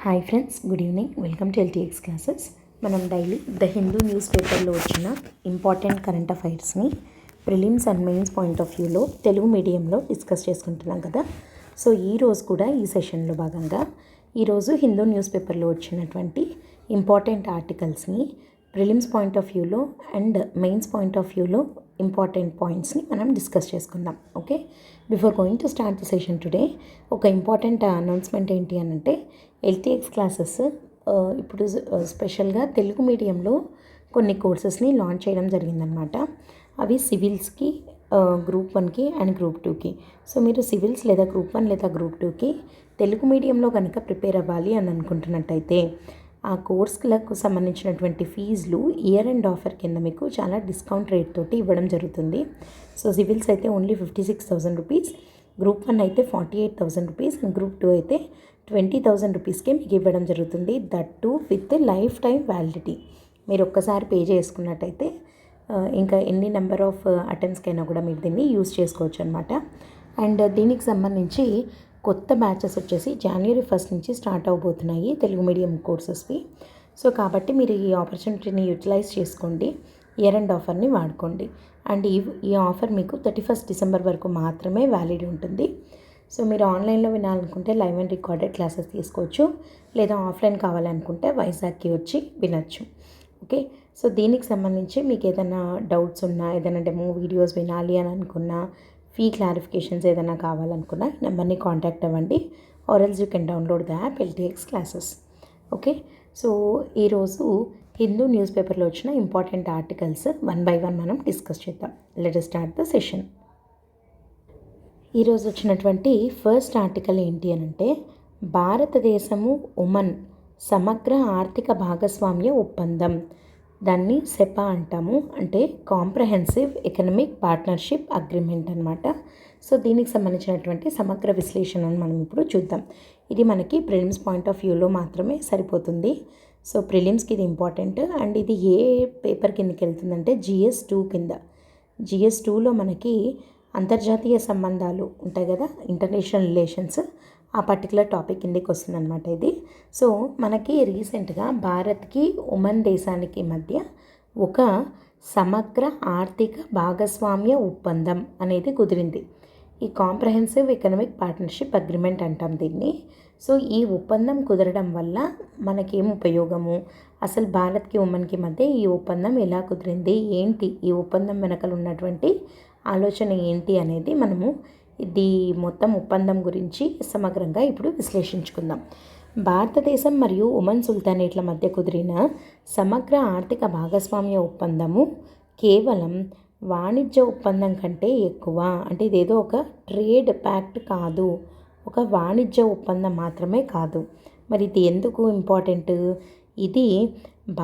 Hi friends, good evening. Welcome to LTX classes. మనం daily the Hindu news పేపర్లో వచ్చిన important current అఫైర్స్ని prelims and mains point of వ్యూలో తెలుగు మీడియంలో డిస్కస్ చేసుకుంటున్నాం కదా. సో ఈరోజు కూడా ఈ సెషన్లో భాగంగా ఈరోజు హిందూ న్యూస్ పేపర్లో వచ్చినటువంటి ఇంపార్టెంట్ ఆర్టికల్స్ని ప్రిలిమ్స్ పాయింట్ ఆఫ్ వ్యూలో అండ్ మెయిన్స్ పాయింట్ ఆఫ్ వ్యూలో ఇంపార్టెంట్ పాయింట్స్ని మనం డిస్కస్ చేసుకుందాం. Okay, before going to start the session today ఒక ఇంపార్టెంట్ అనౌన్స్మెంట్ ఏంటి అని అంటే LTX క్లాసెస్ ఇప్పుడు స్పెషల్గా తెలుగు మీడియంలో కొన్ని కోర్సెస్ని లాంచ్ చేయడం జరిగిందనమాట. అవి సివిల్స్కి, గ్రూప్ 1కి అండ్ గ్రూప్ 2కి. సో మీరు సివిల్స్ లేదా గ్రూప్ 1 లేదా గ్రూప్ 2కి తెలుగు మీడియంలో కనుక ప్రిపేర్ అవ్వాలి అని అనుకుంటున్నట్టయితే ఆ కోర్సులకు సంబంధించినటువంటి ఫీజులు ఇయర్ అండ్ ఆఫర్ కింద మీకు చాలా డిస్కౌంట్ రేట్ తోటి ఇవ్వడం జరుగుతుంది. సో సివిల్స్ అయితే ఓన్లీ 56,000 రూపీస్, గ్రూప్ 1 అయితే 48,000 రూపీస్ అండ్ గ్రూప్ 2 అయితే 20,000 రూపీస్కే మీకు ఇవ్వడం జరుగుతుంది. That to with life time validity. మీరు ఒక్కసారి పే చేసుకున్నట్టయితే ఇంకా ఎన్ని నెంబర్ ఆఫ్ అటెంప్ట్స్కైనా కూడా మీరు దీన్ని యూజ్ చేసుకోవచ్చు అనమాట. అండ్ దీనికి సంబంధించి కొత్త బ్యాచెస్ వచ్చేసి January 1 నుంచి స్టార్ట్ అవబోతున్నాయి తెలుగు మీడియం కోర్సెస్వి. సో కాబట్టి మీరు ఈ ఆపర్చునిటీని యూటిలైజ్ చేసుకోండి, ఇయర్ అండ్ ఆఫర్ని వాడుకోండి. అండ్ ఈ ఆఫర్ మీకు 31 డిసెంబర్ వరకు మాత్రమే వ్యాలిడ్ ఉంటుంది. సో మీరు ఆన్లైన్లో వినాలనుకుంటే లైవ్ అండ్ రికార్డెడ్ క్లాసెస్ తీసుకోవచ్చు, లేదా ఆఫ్లైన్ కావాలనుకుంటే వైజాగ్కి వచ్చి వినొచ్చు. ఓకే, సో దీనికి సంబంధించి మీకు ఏదైనా డౌట్స్ ఉన్నా, ఏదైనా డెమో వీడియోస్ వినాలి అని అనుకున్నా, ఫీ క్లారిఫికేషన్స్ ఏదైనా కావాలనుకున్నా నెంబర్ని కాంటాక్ట్ అవ్వండి. Or else you can download the app LTX classes. Okay, so ఈరోజు హిందూ న్యూస్ పేపర్లో వచ్చిన important articles one by one మనం డిస్కస్ చేద్దాం. Let us start the session. ఈరోజు వచ్చినటువంటి ఫస్ట్ ఆర్టికల్ ఏంటి అని అంటే భారతదేశము ఒమన్ సమగ్ర ఆర్థిక భాగస్వామ్య ఒప్పందం. దాన్ని సెపా అంటాము, అంటే కాంప్రహెన్సివ్ ఎకనమిక్ పార్ట్నర్షిప్ అగ్రిమెంట్ అనమాట. సో దీనికి సంబంధించినటువంటి సమగ్ర విశ్లేషణను మనం ఇప్పుడు చూద్దాం. ఇది మనకి ప్రిలిమ్స్ పాయింట్ ఆఫ్ వ్యూలో మాత్రమే సరిపోతుంది. సో ప్రిలిమ్స్కి ఇది ఇంపార్టెంట్. అండ్ ఇది ఏ పేపర్ కిందకి వెళ్తుందంటే GS2 కింద. GS2లో మనకి అంతర్జాతీయ సంబంధాలు ఉంటాయి కదా, ఇంటర్నేషనల్ రిలేషన్స్, ఆ పర్టికులర్ టాపిక్ కిందకి వస్తుందన్నమాట ఇది. సో మనకి రీసెంట్గా భారత్కి ఒమన్ దేశానికి మధ్య ఒక సమగ్ర ఆర్థిక భాగస్వామ్య ఒప్పందం అనేది కుదిరింది. ఈ కాంప్రహెన్సివ్ ఎకనమిక్ పార్ట్నర్షిప్ అగ్రిమెంట్ అంటాం దీన్ని. సో ఈ ఒప్పందం కుదరడం వల్ల మనకేం ఉపయోగము, అసలు భారత్కి ఒమన్కి మధ్య ఈ ఒప్పందం ఎలా కుదిరింది, ఏంటి ఈ ఒప్పందం వెనకలు ఉన్నటువంటి ఆలోచన ఏంటి అనేది మనము ఇది మొత్తం ఒప్పందం గురించి సమగ్రంగా ఇప్పుడు విశ్లేషించుకుందాం. భారతదేశం మరియు ఒమన్ సుల్తానేట్ల మధ్య కుదిరిన సమగ్ర ఆర్థిక భాగస్వామ్య ఒప్పందము కేవలం వాణిజ్య ఒప్పందం కంటే ఎక్కువ. అంటే ఇదేదో ఒక ట్రేడ్ ప్యాక్ట్ కాదు, ఒక వాణిజ్య ఒప్పందం మాత్రమే కాదు. మరి ఇది ఎందుకు ఇంపార్టెంట్? ఇది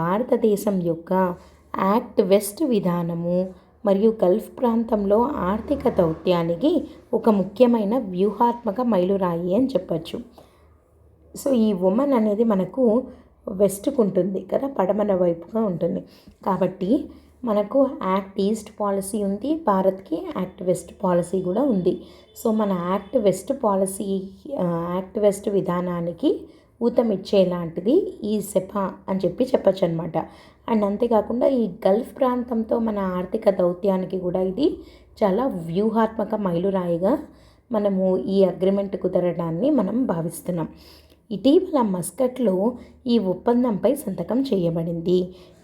భారతదేశం యొక్క యాక్ట్ వెస్ట్ విధానము మరియు గల్ఫ్ ప్రాంతంలో ఆర్థిక దౌత్యానికి ఒక ముఖ్యమైన వ్యూహాత్మక మైలురాయి అని చెప్పచ్చు. సో ఈ ఉమెన్ అనేది మనకు వెస్ట్కు ఉంటుంది కదా, పడమర వైపుగా ఉంటుంది. కాబట్టి మనకు యాక్ట్ ఈస్ట్ పాలసీ ఉంది, భారత్కి యాక్ట్ వెస్ట్ పాలసీ కూడా ఉంది. సో మన act west policy, act west విధానానికి ఊతమిచ్చేలాంటిది ఈ సెపా అని చెప్పచ్చు అనమాట. అండ్ అంతేకాకుండా ఈ గల్ఫ్ ప్రాంతంతో మన ఆర్థిక దౌత్యానికి కూడా ఇది చాలా వ్యూహాత్మక మైలురాయిగా మనము ఈ అగ్రిమెంట్ కుదరడాన్ని మనం భావిస్తున్నాం. ఇటీవల మస్కట్లో ఈ ఒప్పందంపై సంతకం చేయబడింది.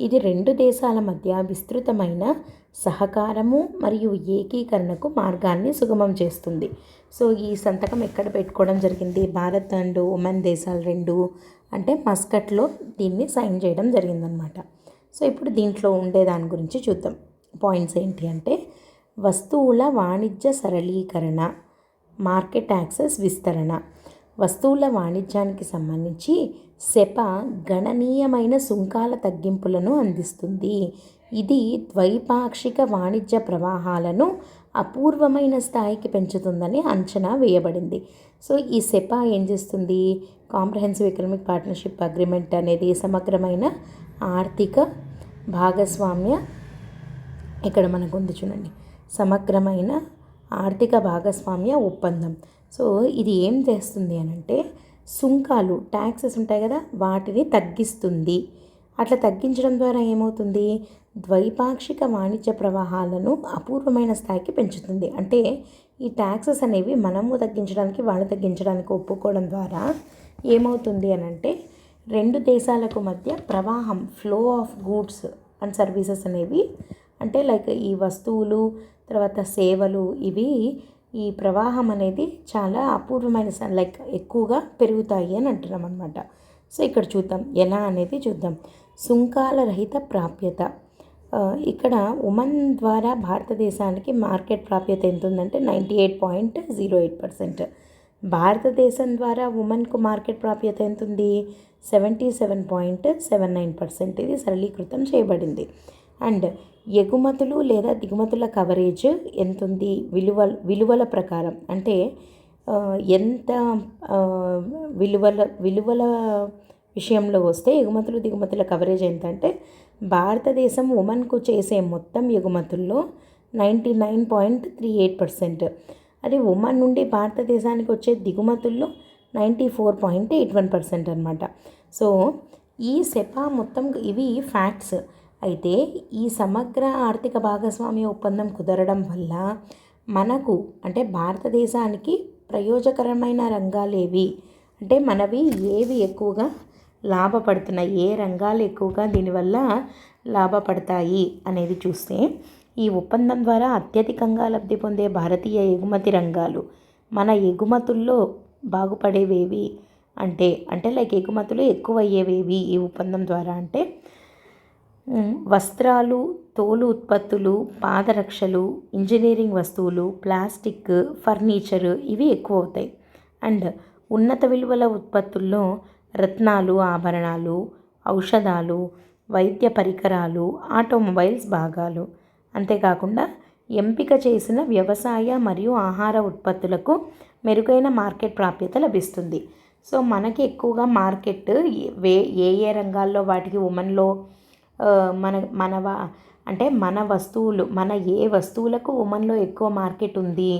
ఇది రెండు దేశాల మధ్య విస్తృతమైన సహకారము మరియు ఏకీకరణకు మార్గాన్ని సుగమం చేస్తుంది. సో ఈ సంతకం ఎక్కడ పెట్టుకోవడం జరిగింది? భారత్ అండ్ ఒమన్ దేశాలు రెండు, అంటే మస్కట్లో దీన్ని సైన్ చేయడం జరిగిందనమాట. సో ఇప్పుడు దీంట్లో ఉండే దాని గురించి చూద్దాం. పాయింట్స్ ఏంటి అంటే వస్తువుల వాణిజ్య సరళీకరణ, మార్కెట్ యాక్సెస్ విస్తరణ. వస్తువుల వాణిజ్యానికి సంబంధించి సెపా గణనీయమైన సుంకాల తగ్గింపులను అందిస్తుంది. ఇది ద్వైపాక్షిక వాణిజ్య ప్రవాహాలను అపూర్వమైన స్థాయికి పెంచుతుందని అంచనా వేయబడింది. సో ఈ సెపా ఏం చేస్తుంది? కాంప్రహెన్సివ్ ఎకనమిక్ పార్ట్నర్షిప్ అగ్రిమెంట్ అనేది సమగ్రమైన ఆర్థిక భాగస్వామ్య, ఇక్కడ మనకు ఉంది చూడండి, సమగ్రమైన ఆర్థిక భాగస్వామ్య ఒప్పందం. సో ఇది ఏం చేస్తుంది అని అంటే సుంకాలు ట్యాక్సెస్ ఉంటాయి కదా వాటిని తగ్గిస్తుంది. అట్లా తగ్గించడం ద్వారా ఏమవుతుంది, ద్వైపాక్షిక వాణిజ్య ప్రవాహాలను అపూర్వమైన స్థాయికి పెంచుతుంది. అంటే ఈ ట్యాక్సెస్ అనేవి మనము తగ్గించడానికి వాళ్ళు తగ్గించడానికి ఒప్పుకోవడం ద్వారా ఏమవుతుంది అని అంటే రెండు దేశాలకు మధ్య ప్రవాహం, flow of goods and services అనేవి, అంటే లైక్ ఈ వస్తువులు తర్వాత సేవలు, ఇవి ఈ ప్రవాహం అనేది చాలా అపూర్వమైన లైక్ ఎక్కువగా పెరుగుతాయి అని అంటున్నాం అనమాట. సో ఇక్కడ చూద్దాం ఎలా అనేది చూద్దాం. సుంకాల రహిత ప్రాప్యత. ఇక్కడ ఉమన్ ద్వారా భారతదేశానికి మార్కెట్ ప్రాప్యత ఎంత ఉందంటే 98.08%. భారతదేశం ద్వారా ఉమన్కు మార్కెట్ ప్రాప్యత ఎంత ఉంది, 77.79%. ఇది సరళీకృతం చేయబడింది. అండ్ ఎగుమతులు లేదా దిగుమతుల కవరేజ్ ఎంత ఉంది విలువల ప్రకారం, అంటే ఎంత విలువల విషయంలో వస్తే ఎగుమతులు దిగుమతుల కవరేజ్ ఎంత అంటే భారతదేశం ఉమన్కు చేసే మొత్తం ఎగుమతుల్లో 99.38%. అది ఉమన్ నుండి భారతదేశానికి వచ్చే దిగుమతుల్లో 94.81% అనమాట. సో ఈ సెపా మొత్తం ఇవి ఫ్యాక్ట్స్. అయితే ఈ సమగ్ర ఆర్థిక భాగస్వామ్య ఒప్పందం కుదరడం వల్ల మనకు అంటే భారతదేశానికి ప్రయోజకరమైన రంగాలు ఏవి అంటే మనవి ఏవి ఎక్కువగా లాభపడుతున్నాయి, ఏ రంగాలు ఎక్కువగా దీనివల్ల లాభపడతాయి అనేది చూస్తే, ఈ ఒప్పందం ద్వారా అత్యధికంగా లబ్ధి పొందే భారతీయ ఎగుమతి రంగాలు, మన ఎగుమతుల్లో బాగుపడేవేవి అంటే లైక్ ఎగుమతులు ఎక్కువ అయ్యేవేవి ఈ ఒప్పందం ద్వారా అంటే వస్త్రాలు, తోలు ఉత్పత్తులు, పాదరక్షలు, ఇంజనీరింగ్ వస్తువులు, ప్లాస్టిక్, ఫర్నిచర్ ఇవి ఎక్కువ అవుతాయి. అండ్ ఉన్నత విలువల ఉత్పత్తుల్లో రత్నాలు, ఆభరణాలు, ఔషధాలు, వైద్య పరికరాలు, ఆటోమొబైల్స్ భాగాలు, అంతేకాకుండా ఎంపిక చేసిన వ్యవసాయ మరియు ఆహార ఉత్పత్తులకు మెరుగైన మార్కెట్ ప్రాప్యత లభిస్తుంది. సో మనకి ఎక్కువగా మార్కెట్ ఏ రంగాల్లో వాటికి ఉమన్లో మన వస్తువులు ఏ వస్తువులకు ఉమన్లో ఎక్కువ మార్కెట్ ఉంది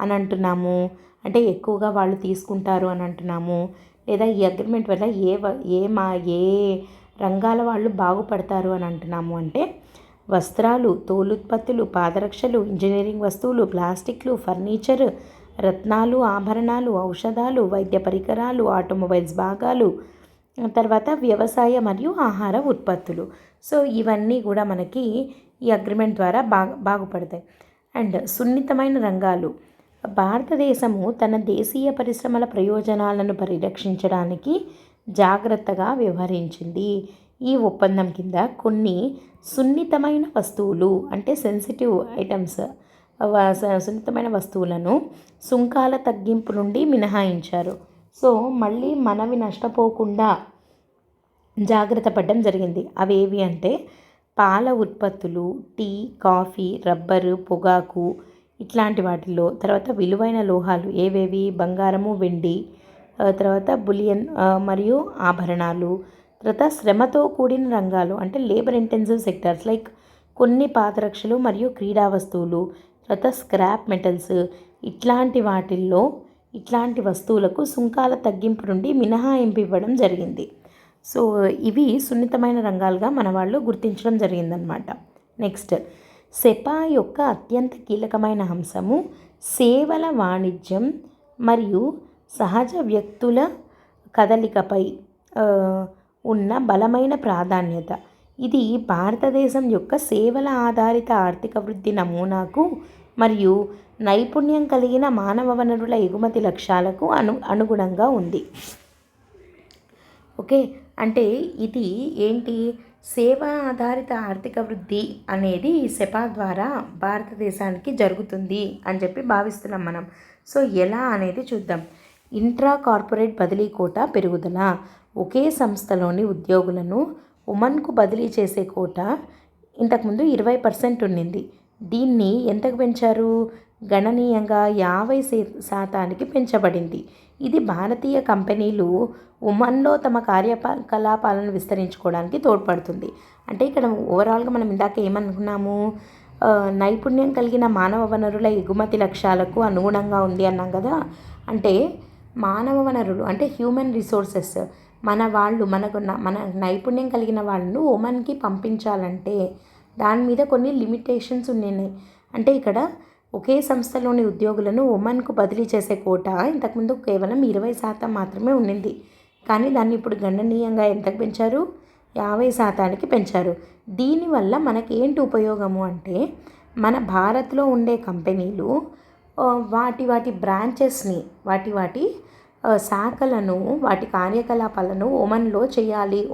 అని అంటున్నాము, అంటే ఎక్కువగా వాళ్ళు తీసుకుంటారు అని అంటున్నాము, లేదా ఈ అగ్రిమెంట్ వల్ల ఏ రంగాల వాళ్ళు బాగుపడతారు అని అంటున్నాము అంటే వస్త్రాలు, తోలుత్పత్తులు, పాదరక్షలు, ఇంజనీరింగ్ వస్తువులు, ప్లాస్టిక్లు, ఫర్నిచర్, రత్నాలు, ఆభరణాలు, ఔషధాలు, వైద్య పరికరాలు, ఆటోమొబైల్స్ భాగాలు, తర్వాత వ్యవసాయ మరియు ఆహార ఉత్పత్తులు. సో ఇవన్నీ కూడా మనకి ఈ అగ్రిమెంట్ ద్వారా బాగుపడతాయి. అండ్ సున్నితమైన రంగాలు. భారతదేశము తన దేశీయ పరిశ్రమల ప్రయోజనాలను పరిరక్షించడానికి జాగ్రత్తగా వ్యవహరించింది. ఈ ఒప్పందం కింద కొన్ని సున్నితమైన వస్తువులు అంటే సెన్సిటివ్ ఐటమ్స్, సున్నితమైన వస్తువులను సుంకాల తగ్గింపు నుండి మినహాయించారు. సో మళ్ళీ మనవి నష్టపోకుండా జాగ్రత్త పడడం జరిగింది. అవి ఏవి అంటే పాల ఉత్పత్తులు, టీ, కాఫీ, రబ్బరు, పొగాకు ఇట్లాంటి వాటిల్లో, తర్వాత విలువైన లోహాలు ఏవేవి బంగారము, వెండి, తర్వాత బులియన్ మరియు ఆభరణాలు, తర్వాత శ్రమతో కూడిన రంగాలు అంటే లేబర్ ఇంటెన్సివ్ సెక్టార్స్ లైక్ కొన్ని పాదరక్షలు మరియు క్రీడా వస్తువులు, తర్వాత స్క్రాప్ మెటల్స్ ఇట్లాంటి వస్తువులకు సుంకాల తగ్గింపు నుండి మినహాయింపు ఇవ్వడం జరిగింది. సో ఇవి సున్నితమైన రంగాలుగా మన వాళ్ళు గుర్తించడం జరిగిందనమాట. నెక్స్ట్, సెపా యొక్క అత్యంత కీలకమైన అంశము సేవల వాణిజ్యం మరియు సహజ వ్యక్తుల కదలికపై ఉన్న బలమైన ప్రాధాన్యత. ఇది భారతదేశం యొక్క సేవల ఆధారిత ఆర్థిక వృద్ధి నమూనాకు మరియు నైపుణ్యం కలిగిన మానవ వనరుల ఎగుమతి లక్ష్యాలకు అనుగుణంగా ఉంది. ఓకే, అంటే ఇది ఏంటి, సేవా ఆధారిత ఆర్థిక వృద్ధి అనేది ఈ సెపా ద్వారా భారతదేశానికి జరుగుతుంది అని చెప్పి భావిస్తున్నాం మనం. సో ఎలా అనేది చూద్దాం. ఇంట్రా కార్పొరేట్ బదిలీ కోటా పెరుగుదల. ఒకే సంస్థలోని ఉద్యోగులను ఉమన్కు బదిలీ చేసే కోటా ఇంతకుముందు 20% ఉండింది. దీన్ని ఎంతకు పెంచారు, గణనీయంగా 50% పెంచబడింది. ఇది భారతీయ కంపెనీలు ఉమన్లో తమ కార్యకలాపాలను విస్తరించుకోవడానికి తోడ్పడుతుంది. అంటే ఇక్కడ ఓవరాల్గా మనం ఇందాక ఏమనుకున్నాము, నైపుణ్యం కలిగిన మానవ వనరుల ఎగుమతి లక్ష్యాలకు అనుగుణంగా ఉంది అన్నాం కదా. అంటే మానవ వనరులు అంటే హ్యూమన్ రిసోర్సెస్ మన నైపుణ్యం కలిగిన వాళ్ళను ఒమన్కి పంపించాలంటే దాని మీద కొన్ని లిమిటేషన్స్ ఉన్నాయి. అంటే ఇక్కడ ఒకే సంస్థలోని ఉద్యోగులను ఒమన్కు బదిలీ చేసే కోటా ఇంతకుముందు కేవలం 20% మాత్రమే ఉండింది. కానీ దాన్ని ఇప్పుడు గణనీయంగా ఎంతకు పెంచారు? 50%కి పెంచారు. దీనివల్ల మనకేంటి ఉపయోగము అంటే మన భారత్లో ఉండే కంపెనీలు వాటి బ్రాంచెస్ని వాటి శాఖలను వాటి కార్యకలాపాలను ఒమన్లో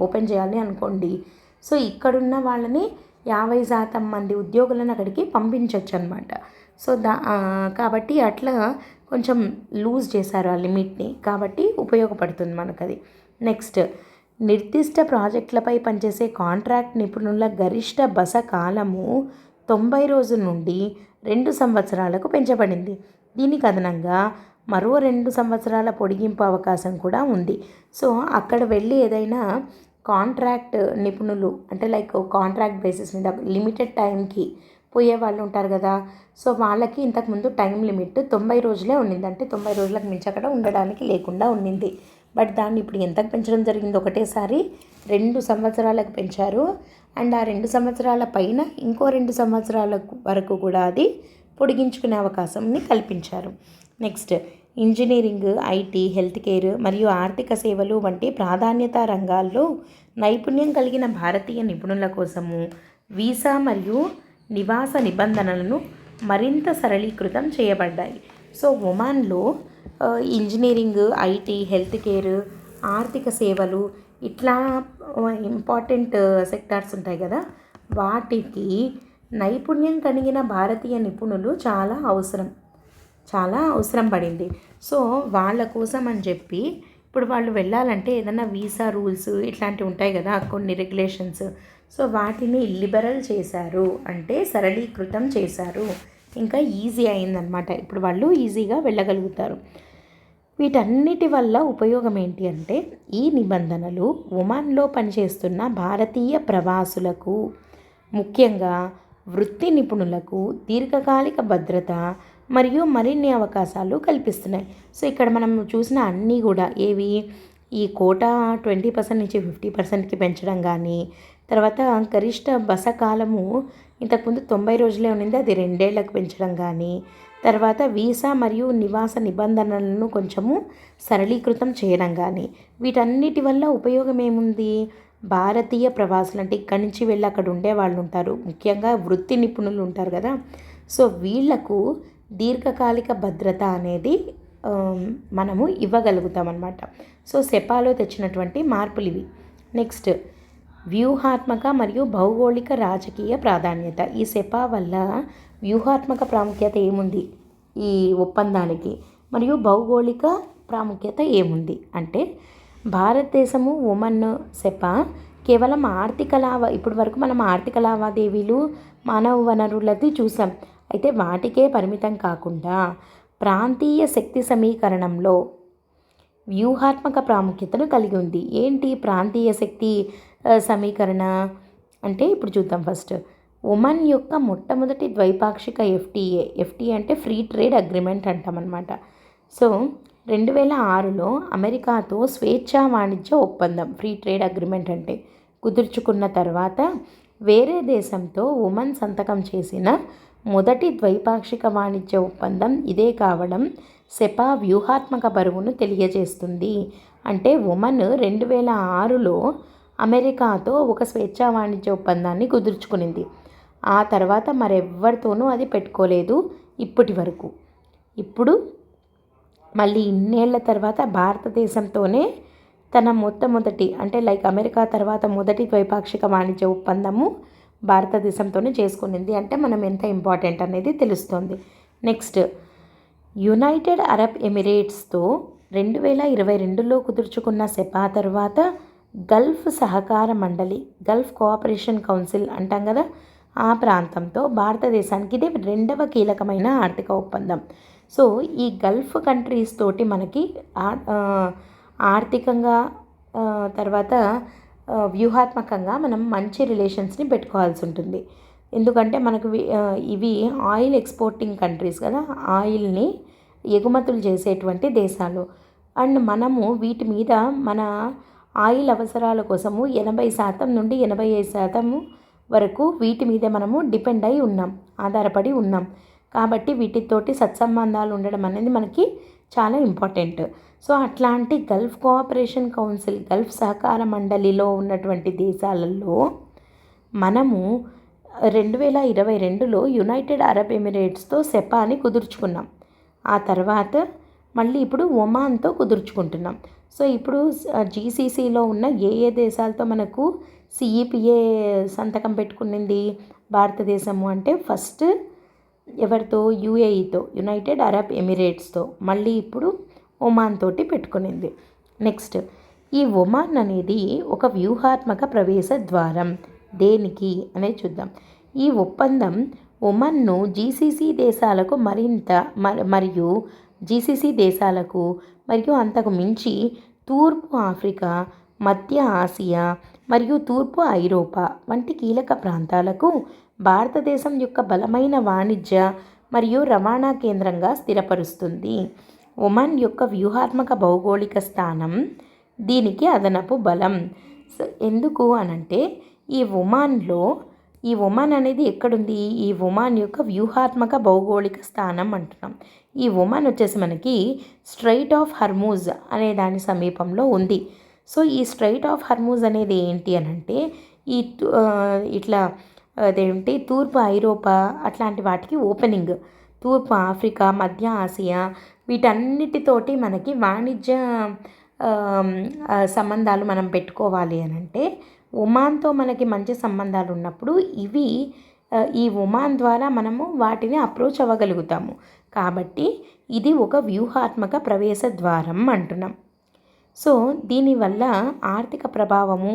ఓపెన్ చేయాలి అనుకోండి. సో ఇక్కడున్న వాళ్ళని 50% మంది ఉద్యోగులను అక్కడికి పంపించవచ్చు అనమాట. సో కాబట్టి అట్లా కొంచెం లూజ్ చేశారు ఆ లిమిట్ని. కాబట్టి ఉపయోగపడుతుంది మనకు అది. నెక్స్ట్, నిర్దిష్ట ప్రాజెక్టులపై పనిచేసే కాంట్రాక్ట్ నిపుణుల గరిష్ట బస కాలము 90 రోజుల నుండి 2 సంవత్సరాలకు పెంచబడింది. దీనికి అదనంగా మరో 2 సంవత్సరాల పొడిగింపు అవకాశం కూడా ఉంది. సో అక్కడ వెళ్ళి ఏదైనా కాంట్రాక్ట్ నిపుణులు అంటే లైక్ కాంట్రాక్ట్ బేసిస్ మీద లిమిటెడ్ టైంకి పోయే వాళ్ళు ఉంటారు కదా. సో వాళ్ళకి ఇంతకుముందు టైం లిమిట్ 90 రోజులే ఉండింది. అంటే 90 రోజులకు మించి అక్కడ ఉండడానికి లేకుండా ఉండింది. బట్ దాన్ని ఇప్పుడు ఎంతకు పెంచడం జరిగింది? ఒకటేసారి 2 సంవత్సరాలకు పెంచారు. అండ్ ఆ 2 సంవత్సరాల పైన ఇంకో 2 సంవత్సరాల వరకు కూడా అది పొడిగించుకునే అవకాశంని కల్పించారు. Next, engineering, IT, health care మరియు ఆర్థిక సేవలు వంటి ప్రాధాన్యత రంగాల్లో నైపుణ్యం కలిగిన భారతీయ నిపుణుల కోసము వీసా మరియు నివాస నిబంధనలను మరింత సరళీకృతం చేయబడ్డాయి. సో ఒమాన్లో ఇంజనీరింగ్, ఐటీ, హెల్త్ కేర్, ఆర్థిక సేవలు ఇట్లా ఇంపార్టెంట్ సెక్టార్స్ ఉంటాయి కదా, వాటికి నైపుణ్యం కలిగిన భారతీయ నిపుణులు చాలా అవసరం పడింది. సో వాళ్ళ కోసం అని చెప్పి ఇప్పుడు వాళ్ళు వెళ్ళాలంటే ఏదైనా వీసా రూల్స్ ఇట్లాంటివి ఉంటాయి కదా, కొన్ని రెగ్యులేషన్స్. సో వాటిని లిబరల్ చేశారు, అంటే సరళీకృతం చేశారు. ఇంకా ఈజీ అయిందనమాట. ఇప్పుడు వాళ్ళు ఈజీగా వెళ్ళగలుగుతారు. వీటన్నిటి వల్ల ఉపయోగం ఏంటి అంటే ఈ నిబంధనలు ఒమాన్లో పనిచేస్తున్న భారతీయ ప్రవాసులకు, ముఖ్యంగా వృత్తి నిపుణులకు దీర్ఘకాలిక భద్రత మరియు మరిన్ని అవకాశాలు కల్పిస్తున్నాయి. సో ఇక్కడ మనం చూసిన అన్నీ కూడా ఏవి, ఈ కోటా 20% నుంచి 50%కి పెంచడం కానీ, తర్వాత గరిష్ట బస కాలము ఇంతకుముందు 90 రోజులే ఉన్నింది, అది 2 ఏళ్లకు పెంచడం కానీ, తర్వాత వీసా మరియు నివాస నిబంధనలను కొంచెము సరళీకృతం చేయడం కానీ, వీటన్నిటి వల్ల ఉపయోగం ఏముంది? భారతీయ ప్రవాసులు అంటే ఇక్కడి నుంచి వెళ్ళి అక్కడ ఉండే వాళ్ళు ఉంటారు, ముఖ్యంగా వృత్తి నిపుణులు ఉంటారు కదా. సో వీళ్లకు దీర్ఘకాలిక భద్రత అనేది మనము ఇవ్వగలుగుతాం అన్నమాట. సో సెపాలో తెచ్చినటువంటి మార్పులు ఇవి. నెక్స్ట్, వ్యూహాత్మక మరియు భౌగోళిక రాజకీయ ప్రాధాన్యత. ఈ సెపా వల్ల వ్యూహాత్మక ప్రాముఖ్యత ఏముంది ఈ ఒప్పందానికి, మరియు భౌగోళిక ప్రాముఖ్యత ఏముంది అంటే భారతదేశము ఒమన్ సెపా కేవలం ఇప్పటి వరకు మనం ఆర్థిక లావాదేవీలు, మానవ వనరులది చూసాం. అయితే వాటికే పరిమితం కాకుండా ప్రాంతీయ శక్తి సమీకరణంలో వ్యూహాత్మక ప్రాముఖ్యతను కలిగి ఉంది. ఏంటి ప్రాంతీయ శక్తి సమీకరణ అంటే ఇప్పుడు చూద్దాం. ఫస్ట్, ఒమన్ యొక్క మొట్టమొదటి ద్వైపాక్షిక ఎఫ్టీఏ అంటే ఫ్రీ ట్రేడ్ అగ్రిమెంట్ అంటామన్నమాట. సో 2006లో అమెరికాతో స్వేచ్ఛా వాణిజ్య ఒప్పందం, ఫ్రీ ట్రేడ్ అగ్రిమెంట్ అంటే, కుదుర్చుకున్న తర్వాత వేరే దేశంతో ఒమన్ సంతకం చేసిన మొదటి ద్వైపాక్షిక వాణిజ్య ఒప్పందం ఇదే కావడం సెపా వ్యూహాత్మక బరువును తెలియజేస్తుంది. అంటే ఒమన్ 2006లో అమెరికాతో ఒక స్వేచ్ఛా వాణిజ్య ఒప్పందాన్ని కుదుర్చుకునింది. ఆ తర్వాత మరెవ్వరితోనూ అది పెట్టుకోలేదు ఇప్పటి వరకు. ఇప్పుడు మళ్ళీ ఇన్నేళ్ల తర్వాత భారతదేశంతోనే తన మొట్టమొదటి అంటే లైక్ అమెరికా తర్వాత మొదటి ద్వైపాక్షిక వాణిజ్య ఒప్పందము భారతదేశంతోనే చేసుకునింది. అంటే మనం ఎంత ఇంపార్టెంట్ అనేది తెలుస్తుంది. నెక్స్ట్, యునైటెడ్ అరబ్ ఎమిరేట్స్తో 2022లో కుదుర్చుకున్న సెపా తర్వాత గల్ఫ్ సహకార మండలి, గల్ఫ్ కోఆపరేషన్ కౌన్సిల్ అంటాం కదా, ఆ ప్రాంతంతో భారతదేశానికి ఇది 2వ కీలకమైన ఆర్థిక ఒప్పందం. సో ఈ గల్ఫ్ కంట్రీస్ తోటి మనకి ఆర్థికంగా తర్వాత వ్యూహాత్మకంగా మనం మంచి రిలేషన్స్ని పెట్టుకోవాల్సి ఉంటుంది. ఎందుకంటే మనకు ఇవి ఆయిల్ ఎక్స్పోర్టింగ్ కంట్రీస్ కదా, ఆయిల్ని ఎగుమతులు చేసేటువంటి దేశాలు. అండ్ మనము వీటి మీద మన ఆయిల్ అవసరాల కోసము 80% నుండి 85% వరకు వీటి మీద మనము డిపెండ్ అయి ఉన్నాం, ఆధారపడి ఉన్నాం. కాబట్టి వీటితోటి సత్సంబంధాలు ఉండడం అనేది మనకి చాలా ఇంపార్టెంట్. సో అట్లాంటి గల్ఫ్ కోఆపరేషన్ కౌన్సిల్, గల్ఫ్ సహకార మండలిలో ఉన్నటువంటి దేశాలలో మనము 2022లో యునైటెడ్ అరబ్ ఎమిరేట్స్తో సెపాని కుదుర్చుకున్నాం. ఆ తర్వాత మళ్ళీ ఇప్పుడు ఒమాన్తో కుదుర్చుకుంటున్నాం. సో ఇప్పుడు జీసీసీలో ఉన్న ఏ దేశాలతో మనకు సిఈపిఏ సంతకం పెట్టుకునింది భారతదేశము అంటే ఫస్ట్ ఎవరితో? యుఏఈతో, యునైటెడ్ అరబ్ ఎమిరేట్స్తో. మళ్ళీ ఇప్పుడు ఒమాన్ తోటి పెట్టుకునింది. నెక్స్ట్, ఈ ఒమాన్ అనేది ఒక వ్యూహాత్మక ప్రవేశ ద్వారం. దేనికి అనేది చూద్దాం. ఈ ఒప్పందం ఒమన్ను జీసీసీ దేశాలకు మరియు జీసీసీ దేశాలకు మరియు అంతకు మించి తూర్పు ఆఫ్రికా, మధ్య ఆసియా మరియు తూర్పు ఐరోపా వంటి కీలక ప్రాంతాలకు భారతదేశం యొక్క బలమైన వాణిజ్య మరియు రవాణా కేంద్రంగా స్థిరపరుస్తుంది. ఒమన్ యొక్క వ్యూహాత్మక భౌగోళిక స్థానం దీనికి అదనపు బలం. ఎందుకు అనంటే ఈ ఒమాన్ అనేది ఎక్కడుంది? ఈ ఒమాన్ యొక్క వ్యూహాత్మక భౌగోళిక స్థానం అంటున్నాం. ఈ ఒమాన్ వచ్చేసి మనకి స్ట్రైట్ ఆఫ్ హర్మూజ్ అనే దాని సమీపంలో ఉంది. సో ఈ స్ట్రైట్ ఆఫ్ హర్మూజ్ అనేది ఏంటి అనంటే అదేంటి తూర్పు ఐరోపా అట్లాంటి వాటికి ఓపెనింగ్. తూర్పు ఆఫ్రికా, మధ్య ఆసియా వీటన్నిటితోటి మనకి వాణిజ్య సంబంధాలు మనం పెట్టుకోవాలి అనంటే ఒమాన్తో మనకి మంచి సంబంధాలు ఉన్నప్పుడు ఈ ఒమాన్ ద్వారా మనము వాటిని అప్రోచ్ అవ్వగలుగుతాము. కాబట్టి ఇది ఒక వ్యూహాత్మక ప్రవేశ ద్వారం అంటున్నాం. సో దీనివల్ల ఆర్థిక ప్రభావము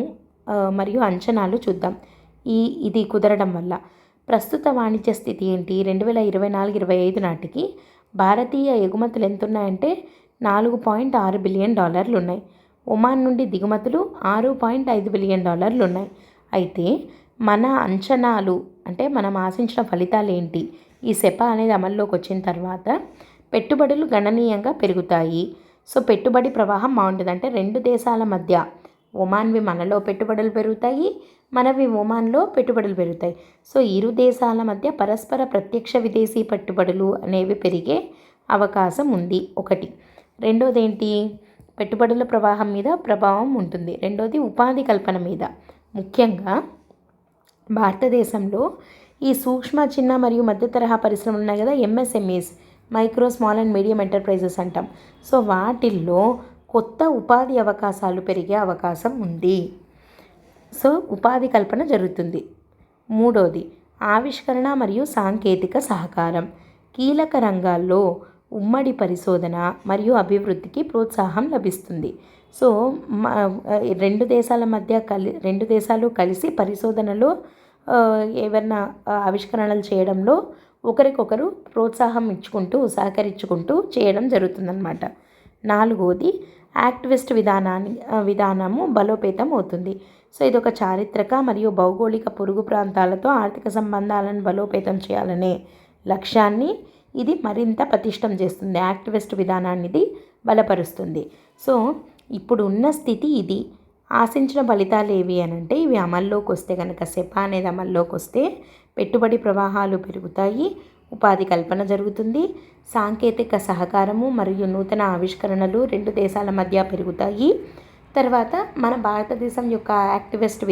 మరియు అంచనాలు చూద్దాం. ఇది కుదరడం వల్ల ప్రస్తుత వాణిజ్య స్థితి ఏంటి? 2024-25 నాటికి భారతీయ ఎగుమతులు ఎంత ఉన్నాయంటే $4.6 బిలియన్ ఉన్నాయి. ఒమాన్ నుండి దిగుమతులు $6.5 బిలియన్ ఉన్నాయి. అయితే మన అంచనాలు అంటే మనం ఆశించిన ఫలితాలు ఏంటి? ఈ సెపా అనేది అమల్లోకి వచ్చిన తర్వాత పెట్టుబడులు గణనీయంగా పెరుగుతాయి. సో పెట్టుబడి ప్రవాహం బాగుంటుంది. అంటే రెండు దేశాల మధ్య ఒమాన్వి మనలో పెట్టుబడులు పెరుగుతాయి, మనవి ఒమాన్లో పెట్టుబడులు పెరుగుతాయి. సో ఇరు దేశాల మధ్య పరస్పర ప్రత్యక్ష విదేశీ పెట్టుబడులు అనేవి పెరిగే అవకాశం ఉంది. ఒకటి. రెండోది ఏంటి? పెట్టుబడుల ప్రవాహం మీద ప్రభావం ఉంటుంది. రెండోది ఉపాధి కల్పన మీద. ముఖ్యంగా భారతదేశంలో ఈ సూక్ష్మ, చిన్న మరియు మధ్య తరహా పరిశ్రమలు ఉన్నాయి కదా, MSMEs, micro, small and medium enterprises అంటాం. సో వాటిల్లో కొత్త ఉపాధి అవకాశాలు పెరిగే అవకాశం ఉంది. సో ఉపాధి కల్పన జరుగుతుంది. మూడోది ఆవిష్కరణ మరియు సాంకేతిక సహకారం. కీలక రంగాల్లో ఉమ్మడి పరిశోధన మరియు అభివృద్ధికి ప్రోత్సాహం లభిస్తుంది. సో రెండు దేశాలు కలిసి పరిశోధనలో ఏవైనా ఆవిష్కరణలు చేయడంలో ఒకరికొకరు ప్రోత్సాహం ఇచ్చుకుంటూ, సహకరించుకుంటూ చేయడం జరుగుతుందన్నమాట. నాలుగోది యాక్టివిస్ట్ విధానము బలోపేతం అవుతుంది. సో ఇదొక చారిత్రక మరియు భౌగోళిక పొరుగు ప్రాంతాలతో ఆర్థిక సంబంధాలను బలోపేతం చేయాలనే లక్ష్యాన్ని ఇది మరింత పటిష్టం చేస్తుంది. యాక్టివిస్ట్ విధానాన్ని ఇది బలపరుస్తుంది. సో ఇప్పుడు ఉన్న స్థితి ఇది. ఆశించిన ఫలితాలు ఏవి అనంటే ఇవి అమల్లోకి వస్తే కనుక, సెపా అనేది అమల్లోకి వస్తే పెట్టుబడి ప్రవాహాలు పెరుగుతాయి, ఉపాధి కల్పన జరుగుతుంది, సాంకేతిక సహకారము మరియు నూతన ఆవిష్కరణలు రెండు దేశాల మధ్య పెరుగుతాయి. తర్వాత మన భారతదేశం యొక్క యాక్టివిస్ట్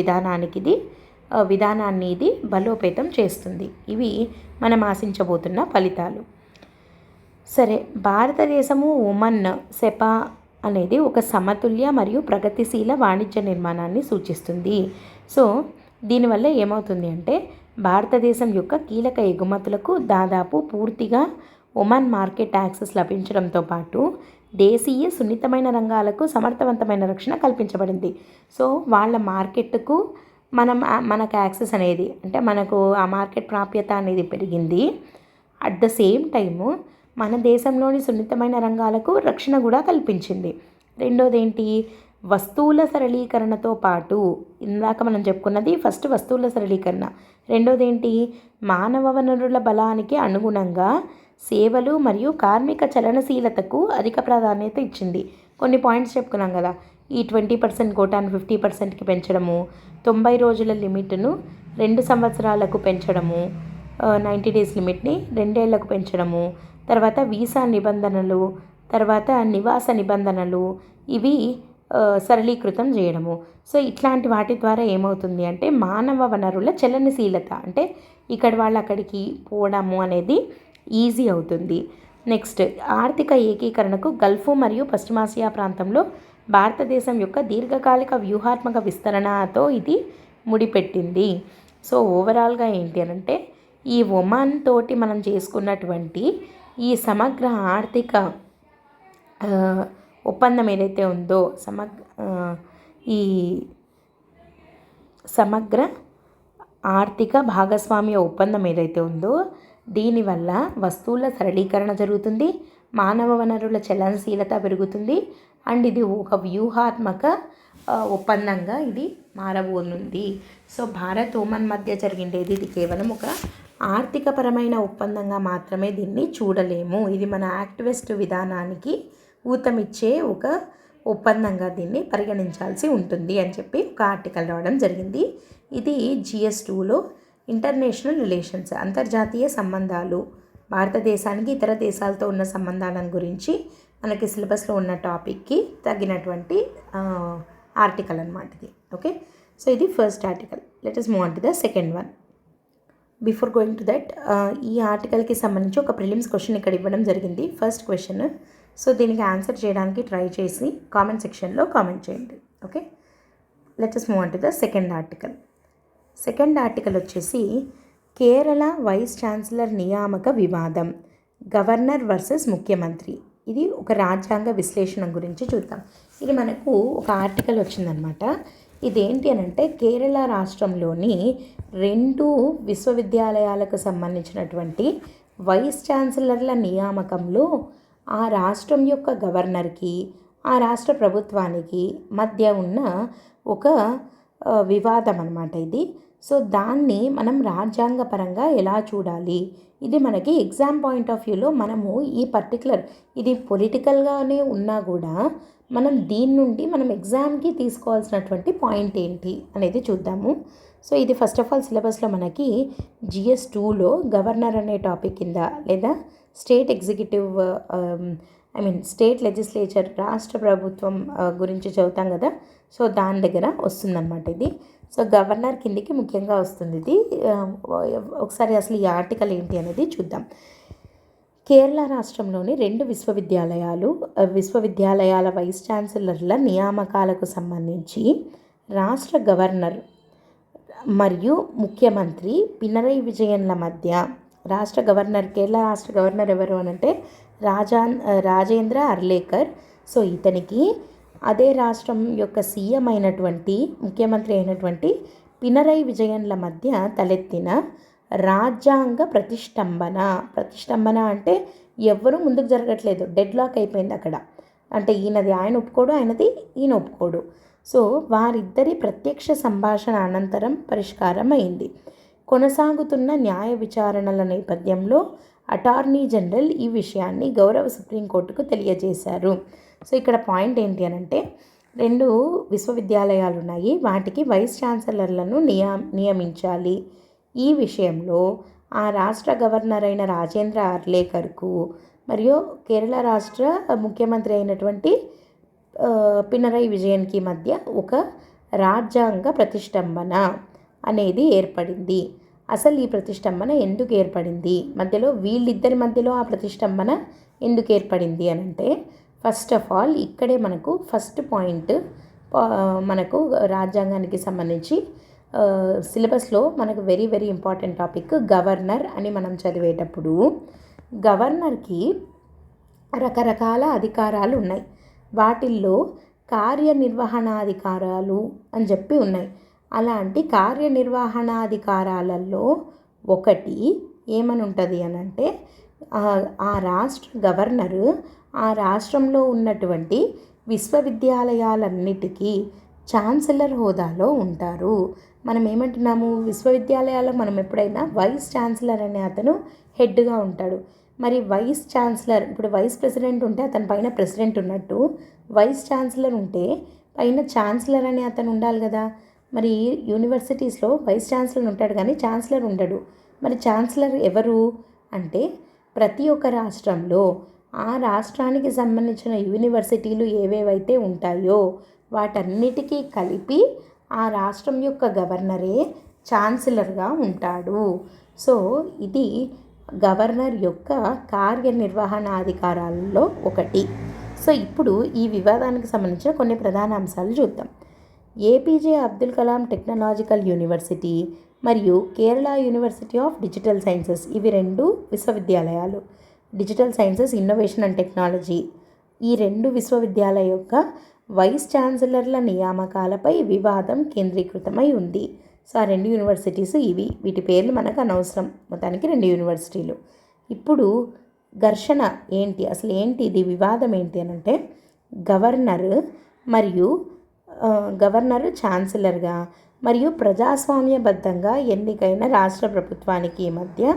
విధానాన్ని ఇది బలోపేతం చేస్తుంది. ఇవి మనం ఆశించబోతున్న ఫలితాలు. సరే, భారతదేశము ఒమన్ సెపా అనేది ఒక సమతుల్య మరియు ప్రగతిశీల వాణిజ్య నిర్మాణాన్ని సూచిస్తుంది. సో దీనివల్ల ఏమవుతుంది అంటే భారతదేశం యొక్క కీలక ఎగుమతులకు దాదాపు పూర్తిగా ఒమన్ మార్కెట్ యాక్సెస్ లభించడంతో పాటు దేశీయ సున్నితమైన రంగాలకు సమర్థవంతమైన రక్షణ కల్పించబడింది. సో వాళ్ళ మార్కెట్కు మనకు యాక్సెస్ అనేది, అంటే మనకు ఆ మార్కెట్ ప్రాప్యత అనేది పెరిగింది. అట్ ద సేమ్ టైము మన దేశంలోని సున్నితమైన రంగాలకు రక్షణ కూడా కల్పించింది. రెండోది ఏంటి? వస్తువుల సరళీకరణతో పాటు, ఇందాక మనం చెప్పుకున్నది ఫస్ట్ వస్తువుల సరళీకరణ. రెండోది ఏంటి? మానవ వనరుల బలానికి అనుగుణంగా సేవలు మరియు కార్మిక చలనశీలతకు అధిక ప్రాధాన్యత ఇచ్చింది. కొన్ని పాయింట్స్ చెప్పుకున్నాం కదా, ఈ 20% కోటాను 50%కి పెంచడము, 90 రోజుల లిమిట్ను 2 సంవత్సరాలకు పెంచడము, 90 డేస్ లిమిట్ని 2 ఏళ్లకు పెంచడము, తర్వాత వీసా నిబంధనలు, తర్వాత నివాస నిబంధనలు, ఇవి సరళీకృతం చేయడము. సో ఇట్లాంటి వాటి ద్వారా ఏమవుతుంది అంటే మానవ వనరుల చలనశీలత, అంటే ఇక్కడ వాళ్ళు అక్కడికి పోవడము అనేది ఈజీ అవుతుంది. నెక్స్ట్, ఆర్థిక ఏకీకరణకు గల్ఫ్ మరియు పశ్చిమాసియా ప్రాంతంలో భారతదేశం యొక్క దీర్ఘకాలిక వ్యూహాత్మక విస్తరణతో ఇది ముడిపెట్టింది. సో ఓవరాల్గా ఏంటి అంటే ఈ ఒమాన్ తోటి మనం చేసుకున్నటువంటి ఈ సమగ్ర ఆర్థిక ఒప్పందం ఏదైతే ఉందో, ఈ సమగ్ర ఆర్థిక భాగస్వామ్య ఒప్పందం ఏదైతే ఉందో దీనివల్ల వస్తువుల సరళీకరణ జరుగుతుంది, మానవ వనరుల చలనశీలత పెరుగుతుంది, అండ్ ఇది ఒక వ్యూహాత్మక ఒప్పందంగా ఇది మారబోనుంది. సో భారత్ ఒమన్ మధ్య జరిగిండేది ఇది కేవలం ఒక ఆర్థికపరమైన ఒప్పందంగా మాత్రమే దీన్ని చూడలేము. ఇది మన యాక్ట్ వెస్ట్ విధానానికి ఊతమిచ్చే ఒక ఒప్పందంగా దీన్ని పరిగణించాల్సి ఉంటుంది అని చెప్పి ఒక ఆర్టికల్ రావడం జరిగింది. ఇది GS2లో ఇంటర్నేషనల్ రిలేషన్స్, అంతర్జాతీయ సంబంధాలు, భారతదేశానికి ఇతర దేశాలతో ఉన్న సంబంధాలను గురించి మనకి సిలబస్లో ఉన్న టాపిక్కి తగినటువంటి ఆర్టికల్ అన్నమాట ఇది. ఓకే, సో ఇది first article. Let us move on to the second one. Before going to that, ఈ ఆర్టికల్కి సంబంధించి ఒక ప్రిలిమ్స్ క్వశ్చన్ ఇక్కడ ఇవ్వడం జరిగింది, ఫస్ట్ క్వశ్చన్. సో దీనికి ఆన్సర్ చేయడానికి ట్రై చేసి కామెంట్ సెక్షన్లో కామెంట్ చేయండి. Okay, let us move on to the second article. Second article వచ్చేసి కేరళ వైస్ ఛాన్సలర్ నియామక వివాదం, గవర్నర్ వర్సెస్ ముఖ్యమంత్రి. ఇది ఒక రాజ్యాంగ విశ్లేషణ గురించి చూద్దాం. ఇది మనకు ఒక ఆర్టికల్ వచ్చిందనమాట. ఇదేంటి అని అంటే కేరళ రాష్ట్రంలోని 2 విశ్వవిద్యాలయాలకు సంబంధించినటువంటి వైస్ ఛాన్సలర్ల నియామకంలో ఆ రాష్ట్రం యొక్క గవర్నర్కి ఆ రాష్ట్ర ప్రభుత్వానికి మధ్య ఉన్న ఒక వివాదం అన్నమాట ఇది. సో దాన్ని మనం రాజ్యాంగపరంగా ఎలా చూడాలి, ఇది మనకి ఎగ్జామ్ పాయింట్ ఆఫ్ వ్యూలో మనము ఈ పర్టికులర్, ఇది పొలిటికల్గానే ఉన్నా కూడా మనం దీని నుండి మనం ఎగ్జామ్కి తీసుకోవాల్సినటువంటి పాయింట్ ఏంటి అనేది చూద్దాము. సో ఇది ఫస్ట్ ఆఫ్ ఆల్ సిలబస్లో మనకి GS2లో గవర్నర్ అనే టాపిక్ కింద, లేదా స్టేట్ ఎగ్జిక్యూటివ్ స్టేట్ లెజిస్లేచర్, రాష్ట్ర ప్రభుత్వం గురించి చదువుతాం కదా, సో దాని దగ్గర వస్తుందన్నమాట ఇది. సో గవర్నర్ కిందికి ముఖ్యంగా వస్తుంది ఇది. ఒకసారి అసలు ఈ ఆర్టికల్ ఏంటి అనేది చూద్దాం. కేరళ రాష్ట్రంలోని 2 విశ్వవిద్యాలయాల వైస్ ఛాన్సలర్ల నియామకాలకు సంబంధించి రాష్ట్ర గవర్నర్ మరియు ముఖ్యమంత్రి పినరై విజయన్ల మధ్య, రాష్ట్ర గవర్నర్, కేరళ రాష్ట్ర గవర్నర్ ఎవరు అనంటే రాజేంద్ర అర్లేకర్. సో ఇతనికి అదే రాష్ట్రం యొక్క సీఎం అయినటువంటి, ముఖ్యమంత్రి అయినటువంటి పినరై విజయన్ల మధ్య తలెత్తిన రాజ్యాంగ ప్రతిష్టంభన అంటే ఎవ్వరూ ముందుకు జరగట్లేదు, డెడ్ లాక్ అయిపోయింది అక్కడ. అంటే ఈయనది ఆయన ఒప్పుకోడు, ఆయనది ఈయన ఒప్పుకోడు. సో వారిద్దరి ప్రత్యక్ష సంభాషణ అనంతరం పరిష్కారం అయింది. కొనసాగుతున్న న్యాయ విచారణల నేపథ్యంలో అటార్నీ జనరల్ ఈ విషయాన్ని గౌరవ సుప్రీంకోర్టుకు తెలియజేశారు. సో ఇక్కడ పాయింట్ ఏంటి అనంటే 2 విశ్వవిద్యాలయాలు ఉన్నాయి, వాటికి వైస్ ఛాన్సలర్లను నియమించాలి. ఈ విషయంలో ఆ రాష్ట్ర గవర్నర్ అయిన రాజేంద్ర అర్లేకర్కు మరియు కేరళ రాష్ట్ర ముఖ్యమంత్రి అయినటువంటి పినరై విజయన్కి మధ్య ఒక రాజ్యాంగ ప్రతిష్టంభన అనేది ఏర్పడింది. అసలు ఈ ప్రతిష్టంభన ఎందుకు ఏర్పడింది, మధ్యలో వీళ్ళిద్దరి మధ్యలో ఆ ప్రతిష్టంభన ఎందుకు ఏర్పడింది అని అంటే, ఫస్ట్ ఆఫ్ ఆల్ ఇక్కడే మనకు ఫస్ట్ పాయింట్, మనకు రాజ్యాంగానికి సంబంధించి సిలబస్లో మనకు very very important topic governor అని మనం చదివేటప్పుడు, గవర్నర్కి రకరకాల అధికారాలు ఉన్నాయి. వాటిల్లో కార్యనిర్వహణాధికారాలు అని చెప్పి ఉన్నాయి. అలాంటి కార్యనిర్వహణాధికారాలలో ఒకటి ఏమని ఉంటుంది అని అంటే, ఆ రాష్ట్ర గవర్నరు ఆ రాష్ట్రంలో ఉన్నటువంటి విశ్వవిద్యాలయాలన్నిటికీ ఛాన్సలర్ హోదాలో ఉంటారు. మనం ఏమంటున్నాము, విశ్వవిద్యాలయాలకు మనం ఎప్పుడైనా వైస్ ఛాన్సలర్ అనే అతను హెడ్గా ఉంటాడు. మరి వైస్ ఛాన్సలర్, ఇప్పుడు వైస్ ప్రెసిడెంట్ ఉంటే అతని పైన ప్రెసిడెంట్ ఉన్నట్టు, వైస్ ఛాన్సలర్ ఉంటే పైన ఛాన్సలర్ అని అతను ఉండాలి కదా. మరి యూనివర్సిటీస్లో వైస్ ఛాన్సలర్ ఉంటాడు కానీ ఛాన్సలర్ ఉండడు. మరి ఛాన్సలర్ ఎవరు అంటే ప్రతి ఒక్క రాష్ట్రంలో ఆ రాష్ట్రానికి సంబంధించిన యూనివర్సిటీలు ఏవేవైతే ఉంటాయో వాటన్నిటికీ కలిపి ఆ రాష్ట్రం యొక్క గవర్నరే ఛాన్సలర్గా ఉంటాడు. సో ఇది గవర్నర్ యొక్క కార్యనిర్వహణాధికారాలలో ఒకటి. సో ఇప్పుడు ఈ వివాదానికి సంబంధించిన కొన్ని ప్రధాన అంశాలు చూద్దాం. APJ Abdul Kalam technological university మరియు Kerala university of digital sciences, ఇవి రెండు విశ్వవిద్యాలయాలు. Digital sciences, innovation and technology, ఈ రెండు విశ్వవిద్యాలయ యొక్క వైస్ ఛాన్సలర్ల నియామకాలపై వివాదం కేంద్రీకృతమై ఉంది. సో ఆ రెండు యూనివర్సిటీస్ ఇవి, వీటి పేర్లు మనకు అనవసరం, మొత్తానికి రెండు యూనివర్సిటీలు. ఇప్పుడు ఘర్షణ ఏంటి, అసలు ఏంటి ఇది వివాదం ఏంటి అని అంటే గవర్నరు ఛాన్సలర్గా మరియు ప్రజాస్వామ్యబద్ధంగా ఎన్నికైన రాష్ట్ర ప్రభుత్వానికి మధ్య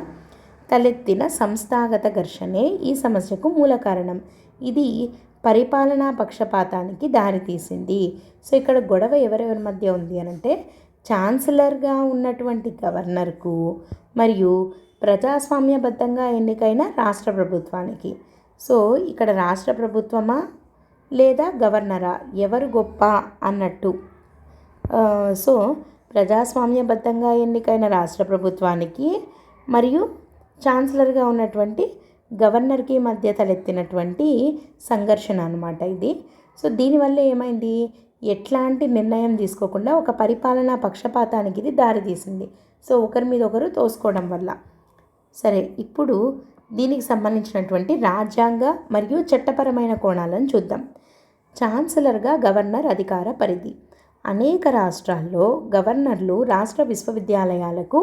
తలెత్తిన సంస్థాగత ఘర్షణే ఈ సమస్యకు మూల కారణం. ఇది పరిపాలనా పక్షపాతానికి దారితీసింది. సో ఇక్కడ గొడవ ఎవరెవరి మధ్య ఉంది అని అంటే ఛాన్సలర్గా ఉన్నటువంటి గవర్నర్కు మరియు ప్రజాస్వామ్యబద్ధంగా ఎన్నికైన రాష్ట్ర ప్రభుత్వానికి. సో ఇక్కడ రాష్ట్ర ప్రభుత్వమా లేదా గవర్నరా, ఎవరు గొప్ప అన్నట్టు. సో ప్రజాస్వామ్యబద్ధంగా ఎన్నికైన రాష్ట్ర ప్రభుత్వానికి మరియు ఛాన్సలర్గా ఉన్నటువంటి గవర్నర్కి మధ్య తలెత్తినటువంటి సంఘర్షణ అన్నమాట ఇది. సో దీనివల్ల ఏమైంది, ఎట్లాంటి నిర్ణయం తీసుకోకుండా ఒక పరిపాలనా పక్షపాతానికి ఇది దారితీసింది. సో ఒకరి మీద ఒకరు తోసుకోవడం వల్ల. సరే, ఇప్పుడు దీనికి సంబంధించినటువంటి రాజ్యాంగ మరియు చట్టపరమైన కోణాలను చూద్దాం. ఛాన్సలర్గా గవర్నర్ అధికార పరిధి. అనేక రాష్ట్రాల్లో గవర్నర్లు రాష్ట్ర విశ్వవిద్యాలయాలకు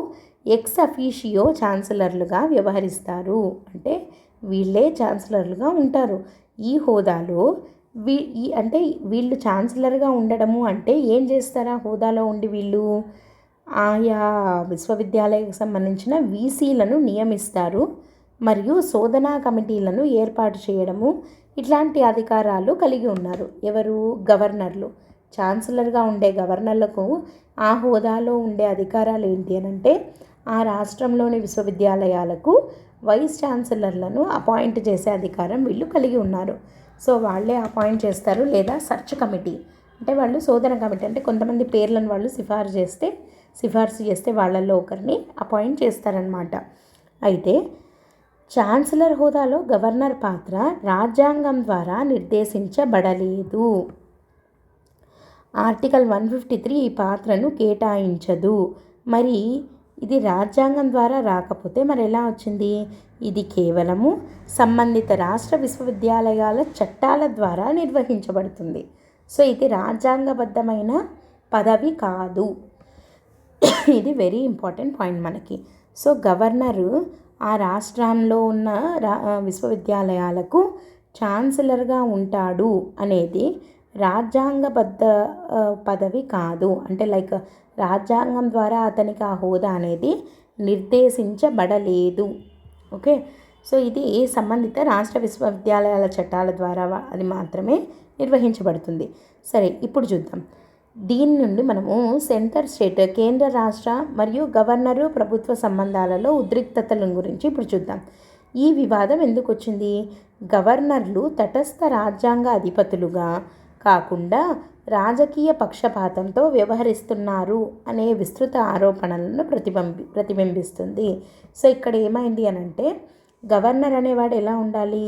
ఎక్స్ అఫీషియో ఛాన్సలర్లుగా వ్యవహరిస్తారు. అంటే వీళ్ళే ఛాన్సలర్లుగా ఉంటారు. ఈ హోదాలో వీళ్ళు ఛాన్సలర్గా ఉండడము అంటే ఏం చేస్తారా, హోదాలో ఉండి వీళ్ళు ఆయా విశ్వవిద్యాలయాలకు సంబంధించిన వీసీలను నియమిస్తారు మరియు శోధనా కమిటీలను ఏర్పాటు చేయడము, ఇట్లాంటి అధికారాలు కలిగి ఉన్నారు. ఎవరు, గవర్నర్లు. ఛాన్సలర్గా ఉండే గవర్నర్లకు ఆ హోదాలో ఉండే అధికారాలు ఏంటి అని అంటే ఆ రాష్ట్రంలోని విశ్వవిద్యాలయాలకు వైస్ ఛాన్సలర్లను అపాయింట్ చేసే అధికారం వీళ్ళు కలిగి ఉన్నారు. సో వాళ్ళే అపాయింట్ చేస్తారు, లేదా సెర్చ్ కమిటీ అంటే వాళ్ళు శోధన కమిటీ అంటే కొంతమంది పేర్లను వాళ్ళు సిఫార్సు చేస్తే వాళ్ళల్లో ఒకరిని అపాయింట్ చేస్తారనమాట. అయితే ఛాన్సలర్ హోదాలో గవర్నర్ పాత్ర రాజ్యాంగం ద్వారా నిర్దేశించబడలేదు. ఆర్టికల్ 153 ఈ పాత్రను కేటాయించదు. మరి ఇది రాజ్యాంగం ద్వారా రాకపోతే మరి ఎలా వచ్చింది? ఇది కేవలము సంబంధిత రాష్ట్ర విశ్వవిద్యాలయాల చట్టాల ద్వారా నిర్వహించబడుతుంది. సో ఇది రాజ్యాంగబద్ధమైన పదవి కాదు. ఇది వెరీ ఇంపార్టెంట్ పాయింట్ మనకి. సో గవర్నరు ఆ రాష్ట్రంలో ఉన్న విశ్వవిద్యాలయాలకు ఛాన్సలర్గా ఉంటాడు అనేది రాజ్యాంగబద్ధ పదవి కాదు. అంటే లైక్ రాజ్యాంగం ద్వారా అతనికి ఆ హోదా అనేది నిర్దేశించబడలేదు. ఓకే, సో ఇది సంబంధిత రాష్ట్ర విశ్వవిద్యాలయాల చట్టాల ద్వారా అది మాత్రమే నిర్వహించబడుతుంది. సరే, ఇప్పుడు చూద్దాం. దీని నుండి మనము సెంటర్ స్టేట్, కేంద్ర రాష్ట్ర మరియు గవర్నరు ప్రభుత్వ సంబంధాలలో ఉద్రిక్తతల గురించి ఇప్పుడు చూద్దాం. ఈ వివాదం ఎందుకు వచ్చింది? గవర్నర్లు తటస్థ రాజ్యాంగ అధిపతులుగా కాకుండా రాజకీయ పక్షపాతంతో వ్యవహరిస్తున్నారు అనే విస్తృత ఆరోపణలను ప్రతిబింబిస్తుంది. సో ఇక్కడ ఏమైంది అని అంటే గవర్నర్ అనేవాడు ఎలా ఉండాలి?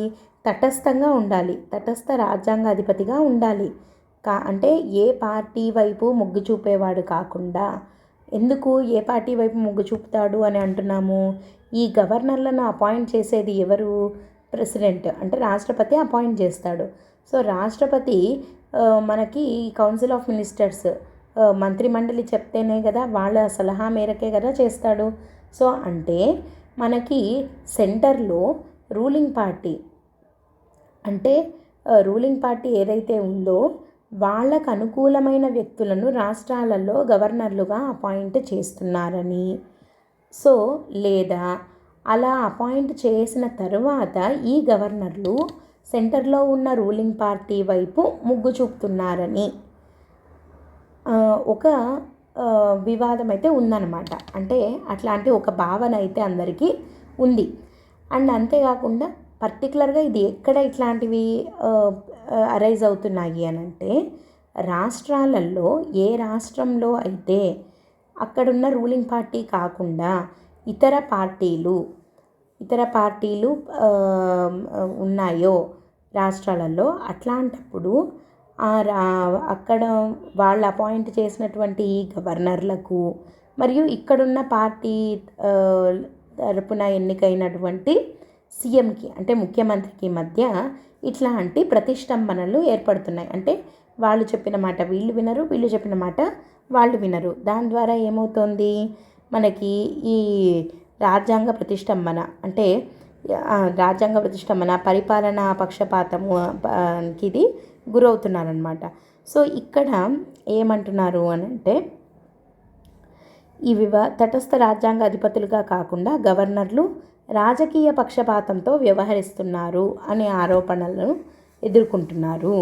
తటస్థంగా ఉండాలి, తటస్థ రాజ్యాంగ అధిపతిగా ఉండాలి. అంటే ఏ పార్టీ వైపు మొగ్గు చూపేవాడు కాకుండా. ఎందుకు ఏ పార్టీ వైపు మొగ్గు చూపుతాడు అని అంటున్నాము? ఈ గవర్నర్లను అపాయింట్ చేసేది ఎవరు? ప్రెసిడెంట్ అంటే రాష్ట్రపతి అపాయింట్ చేస్తాడు. సో రాష్ట్రపతి మనకి కౌన్సిల్ ఆఫ్ మినిస్టర్స్ మంత్రిమండలి చెప్తేనే కదా, వాళ్ళ సలహా మేరకే కదా చేస్తాడు. సో అంటే మనకి సెంటర్లో రూలింగ్ పార్టీ ఏదైతే ఉందో వాళ్ళకు అనుకూలమైన వ్యక్తులను రాష్ట్రాలలో గవర్నర్లుగా అపాయింట్ చేస్తున్నారని, సో లేదా అలా అపాయింట్ చేసిన తరువాత ఈ గవర్నర్లు సెంటర్లో ఉన్న రూలింగ్ పార్టీ వైపు మొగ్గు చూపుతున్నారని ఒక వివాదం అయితే ఉందన్నమాట. అంటే అట్లాంటి ఒక భావన అయితే అందరికీ ఉంది. అండ్ అంతేకాకుండా పర్టికులర్గా ఇది ఎక్కడ ఇట్లాంటివి అరైజ్ అవుతున్నాయి అని అంటే, రాష్ట్రాలలో ఏ రాష్ట్రంలో అయితే అక్కడున్న రూలింగ్ పార్టీ కాకుండా ఇతర పార్టీలు ఉన్నాయో రాష్ట్రాలలో, అట్లాంటప్పుడు అక్కడ వాళ్ళు అపాయింట్ చేసినటువంటి గవర్నర్లకు మరియు ఇక్కడున్న పార్టీ తరపున ఎన్నికైనటువంటి సీఎంకి అంటే ముఖ్యమంత్రికి మధ్య ఇట్లాంటి ప్రతిష్టంభనలు ఏర్పడుతున్నాయి. అంటే వాళ్ళు చెప్పిన మాట వీళ్ళు వినరు, వీళ్ళు చెప్పిన మాట వాళ్ళు వినరు. దాని ద్వారా ఏమవుతుంది, మనకి ఈ రాజ్యాంగ ప్రతిష్టంభన అంటే పరిపాలనా పక్షపాతము ఇది గురవుతున్నారనమాట. సో ఇక్కడ ఏమంటున్నారు అని అంటే, ఈ తటస్థ రాజ్యాంగ అధిపతులుగా కాకుండా గవర్నర్లు రాజకీయ పక్షపాతంతో వ్యవహరిస్తున్నారు అనే ఆరోపణలను ఎదుర్కొంటున్నారు.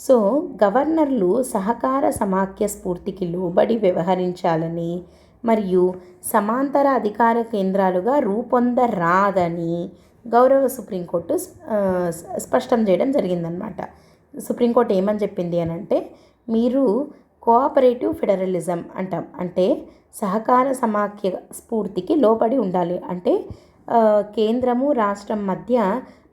సో గవర్నర్లు సహకార సమాఖ్య స్ఫూర్తికి లోబడి వ్యవహరించాలని మరియు సమాంతర అధికార కేంద్రాలుగా రూపొందరాదని గౌరవ సుప్రీంకోర్టు స్పష్టం చేయడం జరిగిందనమాట. సుప్రీంకోర్టు ఏమని చెప్పింది అని అంటే, మీరు కోఆపరేటివ్ ఫెడరలిజం అంటాం, అంటే సహకార సమాఖ్య స్ఫూర్తికి లోబడి ఉండాలి. అంటే కేంద్రము రాష్ట్రం మధ్య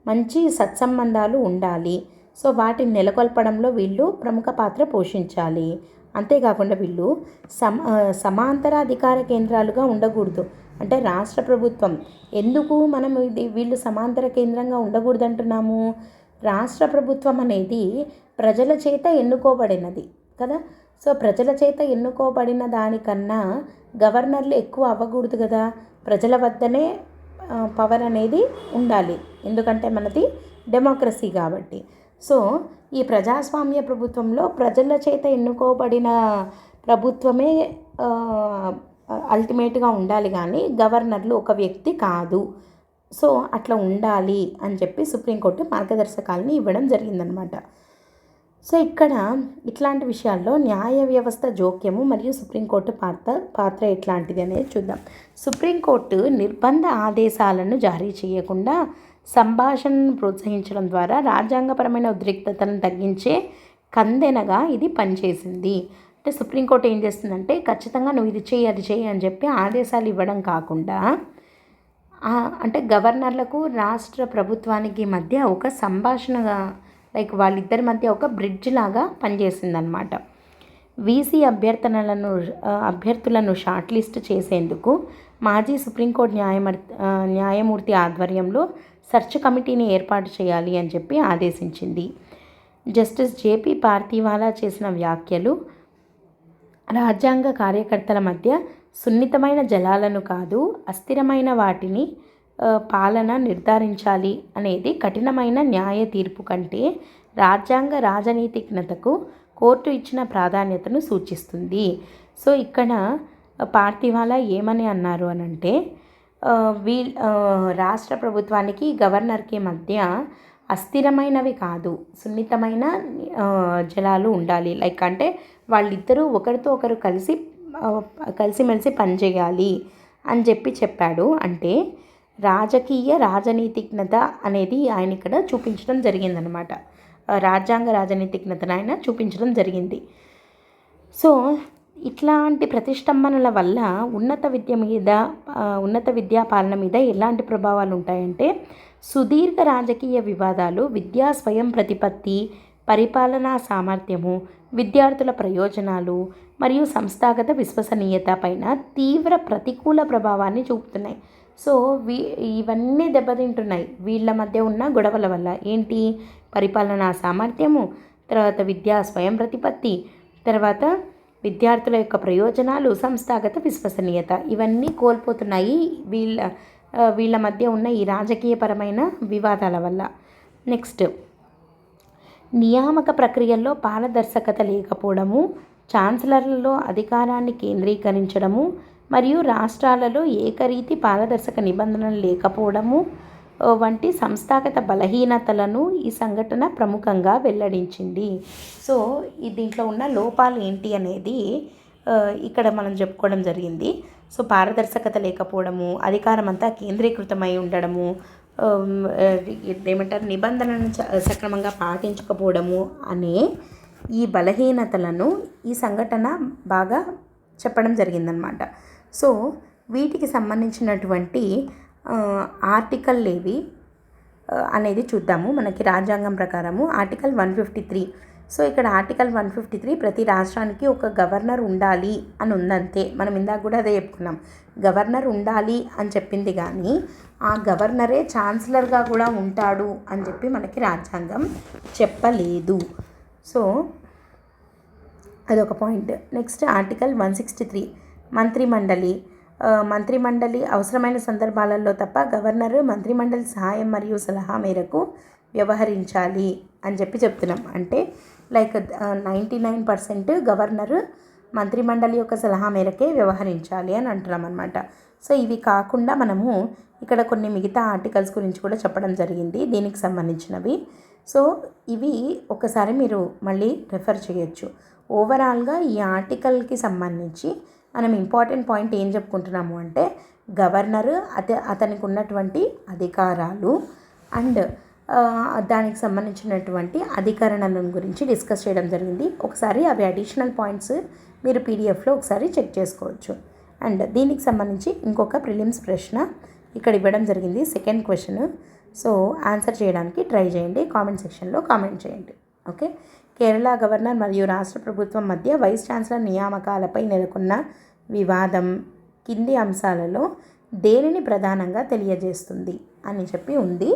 మంచి సత్సంబంధాలు ఉండాలి. సో వాటిని నెలకొల్పడంలో వీళ్ళు ప్రముఖ పాత్ర పోషించాలి. అంతేకాకుండా వీళ్ళు సమాంతర అధికార కేంద్రాలుగా ఉండకూడదు. అంటే రాష్ట్ర ప్రభుత్వం ఎందుకు మనం వీళ్ళు సమాంతర కేంద్రంగా ఉండకూడదు అంటున్నాము, రాష్ట్ర ప్రభుత్వం అనేది ప్రజల చేత ఎన్నుకోబడినది కదా. సో ప్రజల చేత ఎన్నుకోబడిన దానికన్నా గవర్నర్లు ఎక్కువ అవ్వకూడదు కదా. ప్రజల వద్దనే పవర్ అనేది ఉండాలి, ఎందుకంటే మనది డెమోక్రసీ కాబట్టి. సో ఈ ప్రజాస్వామ్య ప్రభుత్వంలో ప్రజల చేత ఎన్నుకోబడిన ప్రభుత్వమే అల్టిమేట్గా ఉండాలి, కానీ గవర్నర్లు ఒక వ్యక్తి కాదు. సో అట్లా ఉండాలి అని చెప్పి సుప్రీంకోర్టు మార్గదర్శకాలని ఇవ్వడం జరిగిందనమాట. సో ఇక్కడ ఇట్లాంటి విషయాల్లో న్యాయ వ్యవస్థ జోక్యము మరియు సుప్రీంకోర్టు పాత్ర ఎట్లాంటిది అనేది చూద్దాం. సుప్రీంకోర్టు నిర్బంధ ఆదేశాలను జారీ చేయకుండా సంభాషణను ప్రోత్సహించడం ద్వారా రాజ్యాంగపరమైన ఉద్రిక్తతను తగ్గించే కందెనగా ఇది పనిచేసింది. అంటే సుప్రీంకోర్టు ఏం చేస్తుందంటే, ఖచ్చితంగా నువ్వు ఇది చేయి అది చేయి అని చెప్పి ఆదేశాలు ఇవ్వడం కాకుండా, అంటే గవర్నర్లకు రాష్ట్ర ప్రభుత్వానికి మధ్య ఒక సంభాషణగా, లైక్ వాళ్ళిద్దరి మధ్య ఒక బ్రిడ్జ్ లాగా పనిచేసిందనమాట. వీసీ అభ్యర్థులను షార్ట్ లిస్ట్ చేసేందుకు మాజీ సుప్రీంకోర్టు న్యాయమూర్తి ఆధ్వర్యంలో సెర్చ్ కమిటీని ఏర్పాటు చేయాలి అని చెప్పి ఆదేశించింది. జస్టిస్ జేపీ పార్థివాలా చేసిన వ్యాఖ్యలు రాజ్యాంగ కార్యకర్తల మధ్య సున్నితమైన జలాలను కాదు, అస్థిరమైన వాటిని పాలన నిర్ధారించాలి అనేది కఠినమైన న్యాయ తీర్పు కంటే రాజ్యాంగ రాజనీతిజ్ఞతకు కోర్టు ఇచ్చిన ప్రాధాన్యతను సూచిస్తుంది. సో ఇక్కడ పార్థివాలా ఏమని అన్నారు అని అంటే, రాష్ట్ర ప్రభుత్వానికి గవర్నర్కి మధ్య అస్థిరమైనవి కాదు, సున్నితమైన జలాలు ఉండాలి. లైక్ అంటే వాళ్ళిద్దరూ ఒకరితో ఒకరు కలిసిమెలిసి పనిచేయాలి అని చెప్పాడు. అంటే రాజకీయ రాజనీతిజ్ఞత అనేది ఆయన ఇక్కడ చూపించడం జరిగిందనమాట. రాజ్యాంగ రాజనీతిజ్ఞతను ఆయన చూపించడం జరిగింది. సో ఇట్లాంటి ప్రతిష్టంభనల వల్ల ఉన్నత విద్యా పాలన మీద ఎలాంటి ప్రభావాలు ఉంటాయంటే, సుదీర్ఘ రాజకీయ వివాదాలు విద్యా స్వయం ప్రతిపత్తి, పరిపాలనా సామర్థ్యము, విద్యార్థుల ప్రయోజనాలు మరియు సంస్థాగత విశ్వసనీయత పైన తీవ్ర ప్రతికూల ప్రభావాన్ని చూపుతున్నాయి. సో ఇవన్నీ దెబ్బతింటున్నాయి వీళ్ళ మధ్య ఉన్న గొడవల వల్ల. ఏంటి? పరిపాలనా సామర్థ్యము, తర్వాత విద్యా స్వయం ప్రతిపత్తి, తర్వాత విద్యార్థుల యొక్క ప్రయోజనాలు, సంస్థాగత విశ్వసనీయత, ఇవన్నీ కోల్పోతున్నాయి వీళ్ళ మధ్య ఉన్న ఈ రాజకీయపరమైన వివాదాల వల్ల. నెక్స్ట్, నియామక ప్రక్రియల్లో పారదర్శకత లేకపోవడము, ఛాన్సలర్లలో అధికారాన్ని కేంద్రీకరించడము, మరియు రాష్ట్రాలలో ఏకరీతి పారదర్శక నిబంధనలు లేకపోవడము వంటి సంస్థాగత బలహీనతలను ఈ సంఘటన ప్రముఖంగా వెల్లడించింది. సో దీంట్లో ఉన్న లోపాలు ఏంటి అనేది ఇక్కడ మనం చెప్పుకోవడం జరిగింది. సో పారదర్శకత లేకపోవడము, అధికారం అంతా కేంద్రీకృతమై ఉండడము, ఏమంటారు నిబంధనలను సక్రమంగా పాటించకపోవడము అనే ఈ బలహీనతలను ఈ సంఘటన బాగా చెప్పడం జరిగిందనమాట. సో వీటికి సంబంధించినటువంటి ఆర్టికల్ ఏవి అనేది చూద్దాము. మనకి రాజ్యాంగం ప్రకారము ఆర్టికల్ 153. సో ఇక్కడ ఆర్టికల్ 153 ప్రతి రాష్ట్రానికి ఒక గవర్నర్ ఉండాలి అని ఉందంతే. మనం ఇందాక కూడా అదే చెప్పుకున్నాం, గవర్నర్ ఉండాలి అని చెప్పింది, కానీ ఆ గవర్నరే ఛాన్సలర్గా కూడా ఉంటాడు అని చెప్పి మనకి రాజ్యాంగం చెప్పలేదు. సో అదొక పాయింట్. నెక్స్ట్ ఆర్టికల్ 163 మంత్రిమండలి అవసరమైన సందర్భాలలో తప్ప గవర్నర్ మంత్రిమండలి సహాయం మరియు సలహా మేరకు వ్యవహరించాలి అని చెప్పి చెప్తున్నాం. అంటే లైక్ 99% గవర్నర్ మంత్రిమండలి యొక్క సలహా మేరకే వ్యవహరించాలి అని అంటున్నాం అనమాట. సో ఇవి కాకుండా మనము ఇక్కడ కొన్ని మిగతా ఆర్టికల్స్ గురించి కూడా చెప్పడం జరిగింది దీనికి సంబంధించినవి. సో ఇవి ఒకసారి మీరు మళ్ళీ రెఫర్ చేయొచ్చు. ఓవరాల్గా ఈ ఆర్టికల్కి సంబంధించి మనం ఇంపార్టెంట్ పాయింట్ ఏం చెప్పుకుంటున్నాము అంటే గవర్నర్ అతనికి ఉన్నటువంటి అధికారాలు అండ్ దానికి సంబంధించినటువంటి అధికరణల గురించి డిస్కస్ చేయడం జరిగింది. ఒకసారి అవి అడిషనల్ పాయింట్స్ మీరు పీడిఎఫ్లో ఒకసారి చెక్ చేసుకోవచ్చు. అండ్ దీనికి సంబంధించి ఇంకొక ప్రిలిమ్స్ ప్రశ్న ఇక్కడ ఇవ్వడం జరిగింది, సెకండ్ క్వశ్చన్. సో ఆన్సర్ చేయడానికి ట్రై చేయండి, కామెంట్ సెక్షన్లో కామెంట్ చేయండి. ఓకే. కేరళ గవర్నర్ మరియు రాష్ట్ర ప్రభుత్వం మధ్య వైస్ ఛాన్సలర్ నియామకాలపై నెలకొన్న వివాదం కింది అంశాలలో దేనిని ప్రధానంగా తెలియజేస్తుంది అని చెప్పి ఉంది.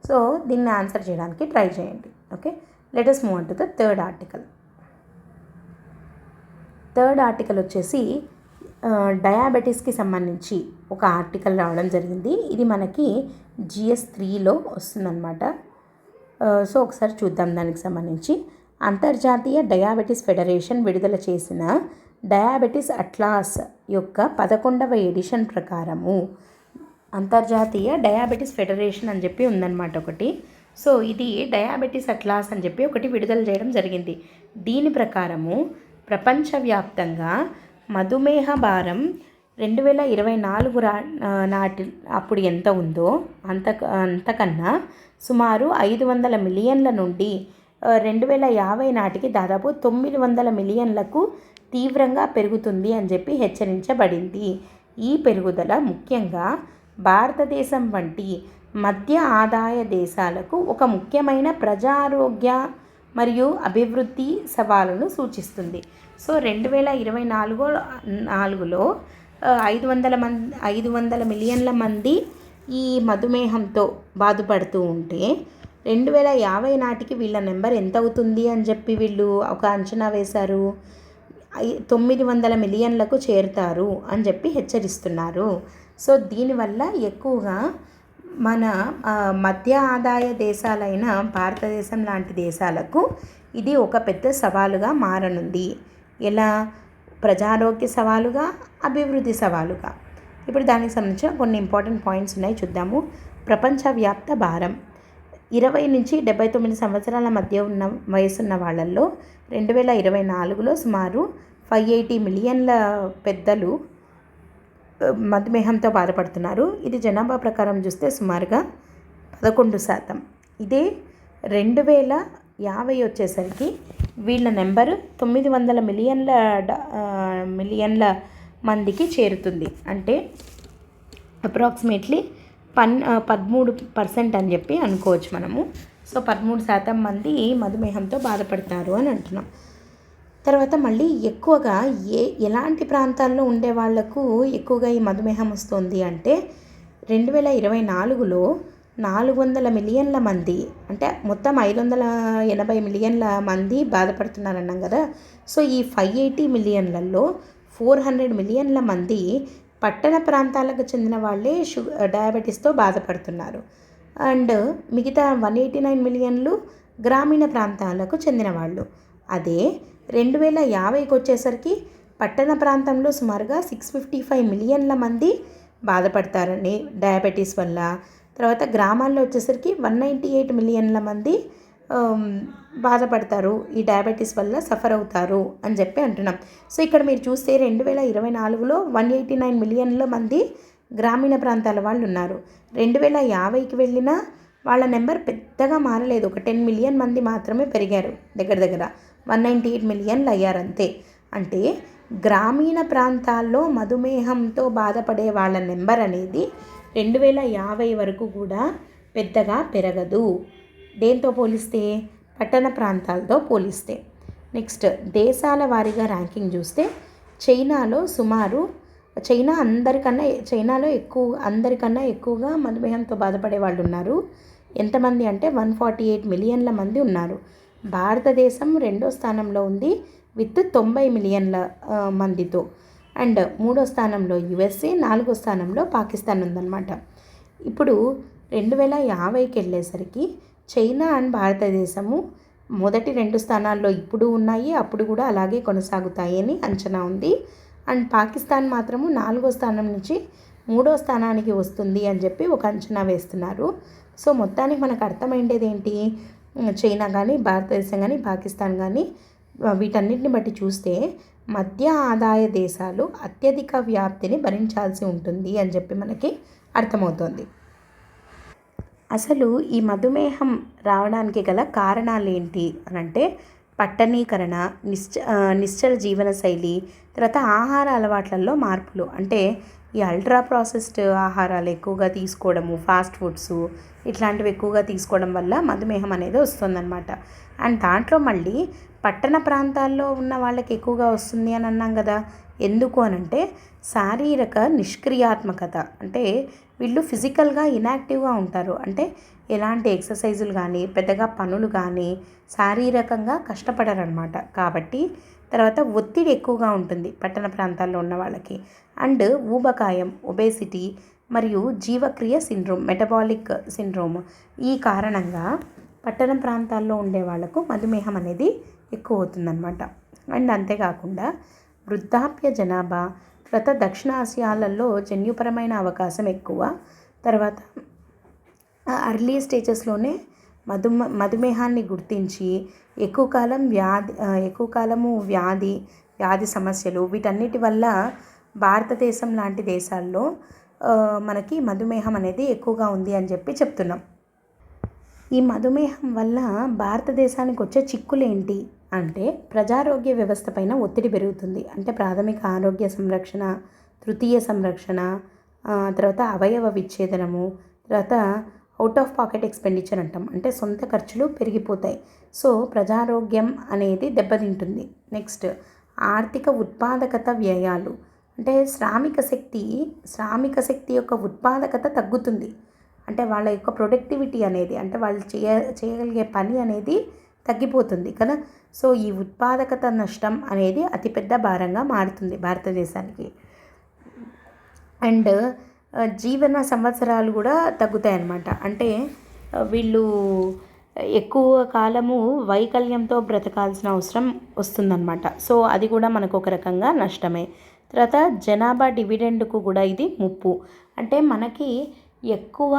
సో దీన్ని ఆన్సర్ చేయడానికి ట్రై చేయండి. Okay. Let us move on to the third article. Third article వచ్చేసి డయాబెటీస్కి సంబంధించి ఒక ఆర్టికల్ రావడం జరిగింది. ఇది మనకి GS 3లో వస్తుందన్నమాట. సో ఒకసారి చూద్దాం దానికి సంబంధించి. అంతర్జాతీయ డయాబెటీస్ ఫెడరేషన్ విడుదల చేసిన డయాబెటీస్ అట్లాస్ యొక్క 11వ ఎడిషన్ ప్రకారము, అంతర్జాతీయ డయాబెటీస్ ఫెడరేషన్ అని చెప్పి ఉందన్నమాట ఒకటి. సో ఇది డయాబెటీస్ అట్లాస్ అని చెప్పి ఒకటి విడుదల చేయడం జరిగింది. దీని ప్రకారము ప్రపంచవ్యాప్తంగా మధుమేహ భారం 2024 నాటి అప్పుడు ఎంత ఉందో అంతకన్నా సుమారు 500 మిలియన్ల నుండి 2050 నాటికి దాదాపు 900 మిలియన్లకు తీవ్రంగా పెరుగుతుంది అని చెప్పి హెచ్చరించబడింది. ఈ పెరుగుదల ముఖ్యంగా భారతదేశం వంటి మధ్య ఆదాయ దేశాలకు ఒక ముఖ్యమైన ప్రజారోగ్య మరియు అభివృద్ధి సవాలును సూచిస్తుంది. సో 2024లో 500 మిలియన్ల మంది ఈ మధుమేహంతో బాధపడుతూ ఉంటే 2050 నాటికి వీళ్ళ నెంబర్ ఎంత అవుతుంది అని చెప్పి వీళ్ళు ఒక అంచనా వేశారు, 900 మిలియన్లకు చేరుతారు అని చెప్పి హెచ్చరిస్తున్నారు. సో దీనివల్ల ఎక్కువగా మన మధ్య ఆదాయ దేశాలైన భారతదేశం లాంటి దేశాలకు ఇది ఒక పెద్ద సవాలుగా మారనుంది. ఎలా? ప్రజారోగ్య సవాలుగా, అభివృద్ధి సవాలుగా. ఇప్పుడు దానికి సంబంధించిన కొన్ని ఇంపార్టెంట్ పాయింట్స్ ఉన్నాయి, చూద్దాము. ప్రపంచవ్యాప్త భారం 20 నుంచి 79 సంవత్సరాల మధ్య ఉన్న వయసున్న వాళ్ళల్లో 2024లో సుమారు 580 మిలియన్ల పెద్దలు మధుమేహంతో బాధపడుతున్నారు. ఇది జనాభా ప్రకారం చూస్తే సుమారుగా 11%. ఇదే 2050 వచ్చేసరికి వీళ్ళ నెంబరు 900 మిలియన్ల మందికి చేరుతుంది. అంటే అప్రాక్సిమేట్లీ 13% అని చెప్పి అనుకోవచ్చు మనము. సో 13% మంది మధుమేహంతో బాధపడతారు అని అంటున్నాం. తర్వాత మళ్ళీ ఎక్కువగా ఎలాంటి ప్రాంతాల్లో ఉండే వాళ్లకు ఎక్కువగా ఈ మధుమేహం వస్తుంది అంటే 2024లో 400 మిలియన్ల మంది, అంటే మొత్తం 580 మిలియన్ల మంది బాధపడుతున్నారన్నాం కదా. సో ఈ 580 మిలియన్లలో 400 మిలియన్ల మంది పట్టణ ప్రాంతాలకు చెందిన వాళ్ళే డయాబెటీస్తో బాధపడుతున్నారు. అండ్ మిగతా 189 మిలియన్లు గ్రామీణ ప్రాంతాలకు చెందిన వాళ్ళు. అదే 2050కి వచ్చేసరికి పట్టణ ప్రాంతంలో సుమారుగా 655 మిలియన్ల మంది బాధపడతారని డయాబెటీస్ వల్ల. తర్వాత గ్రామాల్లో వచ్చేసరికి 198 మిలియన్ల మంది బాధపడతారు, ఈ డయాబెటీస్ వల్ల సఫర్ అవుతారు అని చెప్పి అంటున్నాం. సో ఇక్కడ మీరు చూస్తే 2024లో 189 మిలియన్ల మంది గ్రామీణ ప్రాంతాల వాళ్ళు ఉన్నారు. 2050కి వెళ్ళినా వాళ్ళ నెంబర్ పెద్దగా మారలేదు, ఒక 10 మిలియన్ మంది మాత్రమే పెరిగారు, దగ్గర దగ్గర 198 మిలియన్లు అయ్యారు అంతే. అంటే గ్రామీణ ప్రాంతాల్లో మధుమేహంతో బాధపడే వాళ్ళ నెంబర్ అనేది 2050 వరకు కూడా పెద్దగా పెరగదు, దేంతో పోలిస్తే, పట్టణ ప్రాంతాలతో పోలిస్తే. నెక్స్ట్ దేశాల వారీగా ర్యాంకింగ్ చూస్తే అందరికన్నా ఎక్కువగా మధుమేహంతో బాధపడే వాళ్ళు ఉన్నారు. ఎంతమంది అంటే 148 మిలియన్ల మంది ఉన్నారు. భారతదేశం 2వ స్థానంలో ఉంది విత్ 90 మిలియన్ల మందితో. అండ్ 3వ స్థానంలో యుఎస్ఏ, 4వ స్థానంలో పాకిస్తాన్ ఉందన్నమాట. ఇప్పుడు 2050కి వెళ్ళేసరికి చైనా అండ్ భారతదేశము మొదటి 2 స్థానాల్లో ఇప్పుడు ఉన్నాయి, అప్పుడు కూడా అలాగే కొనసాగుతాయి అని అంచనా ఉంది. అండ్ పాకిస్తాన్ మాత్రము 4వ స్థానం నుంచి 3వ స్థానానికి వస్తుంది అని చెప్పి ఒక అంచనా వేస్తున్నారు. సో మొత్తానికి మనకు అర్థమైండేది ఏంటి, చైనా కానీ, భారతదేశం కానీ, పాకిస్తాన్ కానీ వీటన్నిటిని బట్టి చూస్తే మధ్య ఆదాయ దేశాలు అత్యధిక వ్యాప్తిని భరించాల్సి ఉంటుంది అని చెప్పి మనకి అర్థమవుతుంది. అసలు ఈ మధుమేహం రావడానికి గల కారణాలు ఏంటి అని అంటే పట్టణీకరణ, నిశ్చల జీవనశైలి, తర్వాత ఆహార అలవాట్లలో మార్పులు. అంటే ఈ అల్ట్రా ప్రాసెస్డ్ ఆహారాలు ఎక్కువగా తీసుకోవడము, ఫాస్ట్ ఫుడ్స్ ఇట్లాంటివి ఎక్కువగా తీసుకోవడం వల్ల మధుమేహం అనేది వస్తుందన్నమాట. అండ్ దాంట్లో మళ్ళీ పట్టణ ప్రాంతాల్లో ఉన్న వాళ్ళకి ఎక్కువగా వస్తుంది అని అన్నాం కదా. ఎందుకు అనంటే శారీరక నిష్క్రియాత్మకత, అంటే వీళ్ళు ఫిజికల్గా ఇన్యాక్టివ్గా ఉంటారు, అంటే ఎలాంటి ఎక్సర్సైజులు కానీ, పెద్దగా పనులు కానీ, శారీరకంగా కష్టపడరు అనమాట. కాబట్టి తర్వాత ఒత్తిడి ఎక్కువగా ఉంటుంది పట్టణ ప్రాంతాల్లో ఉన్న వాళ్ళకి. అండ్ ఊబకాయం, ఒబేసిటీ మరియు జీవక్రియ సిండ్రోమ్, మెటబాలిక్ సిండ్రోమ్, ఈ కారణంగా పట్టణ ప్రాంతాల్లో ఉండే వాళ్ళకు మధుమేహం అనేది ఎక్కువ అవుతుందన్నమాట. అండ్ అంతేకాకుండా వృద్ధాప్య జనాభా, తర్వాత దక్షిణాసియాలలో జన్యుపరమైన అవకాశం ఎక్కువ. తర్వాత అర్లీ స్టేజెస్లోనే మధుమేహాన్ని గుర్తించి ఎక్కువ కాలము వ్యాధి సమస్యలు వీటన్నిటి వల్ల భారతదేశం లాంటి దేశాల్లో మనకి మధుమేహం అనేది ఎక్కువగా ఉంది అని చెప్పి చెప్తున్నాం. ఈ మధుమేహం వల్ల భారతదేశానికి వచ్చే చిక్కులు ఏంటి అంటే ప్రజారోగ్య వ్యవస్థ పైన ఒత్తిడి పెరుగుతుంది. అంటే ప్రాథమిక ఆరోగ్య సంరక్షణ, తృతీయ సంరక్షణ, తర్వాత అవయవ విచ్ఛేదనము, తర్వాత అవుట్ ఆఫ్ పాకెట్ ఎక్స్పెండిచర్ అంటాం, అంటే సొంత ఖర్చులు పెరిగిపోతాయి. సో ప్రజారోగ్యం అనేది దెబ్బతింటుంది. నెక్స్ట్ ఆర్థిక ఉత్పాదకత వ్యయాలు, అంటే శ్రామిక శక్తి యొక్క ఉత్పాదకత తగ్గుతుంది. అంటే వాళ్ళ యొక్క ప్రొడక్టివిటీ అనేది, అంటే వాళ్ళు చేయగలిగే పని అనేది తగ్గిపోతుంది కదా. సో ఈ ఉత్పాదకత నష్టం అనేది అతిపెద్ద భారంగా మారుతుంది భారతదేశానికి. అండ్ జీవన సంవత్సరాలు కూడా తగ్గుతాయి అన్నమాట. అంటే వీళ్ళు ఎక్కువ కాలము వైకల్యంతో బ్రతకాల్సిన అవసరం వస్తుందన్నమాట. సో అది కూడా మనకు ఒక రకంగా నష్టమే. తర్వాత జనాభా డివిడెండ్కు కూడా ఇది ముప్పు. అంటే మనకి ఎక్కువ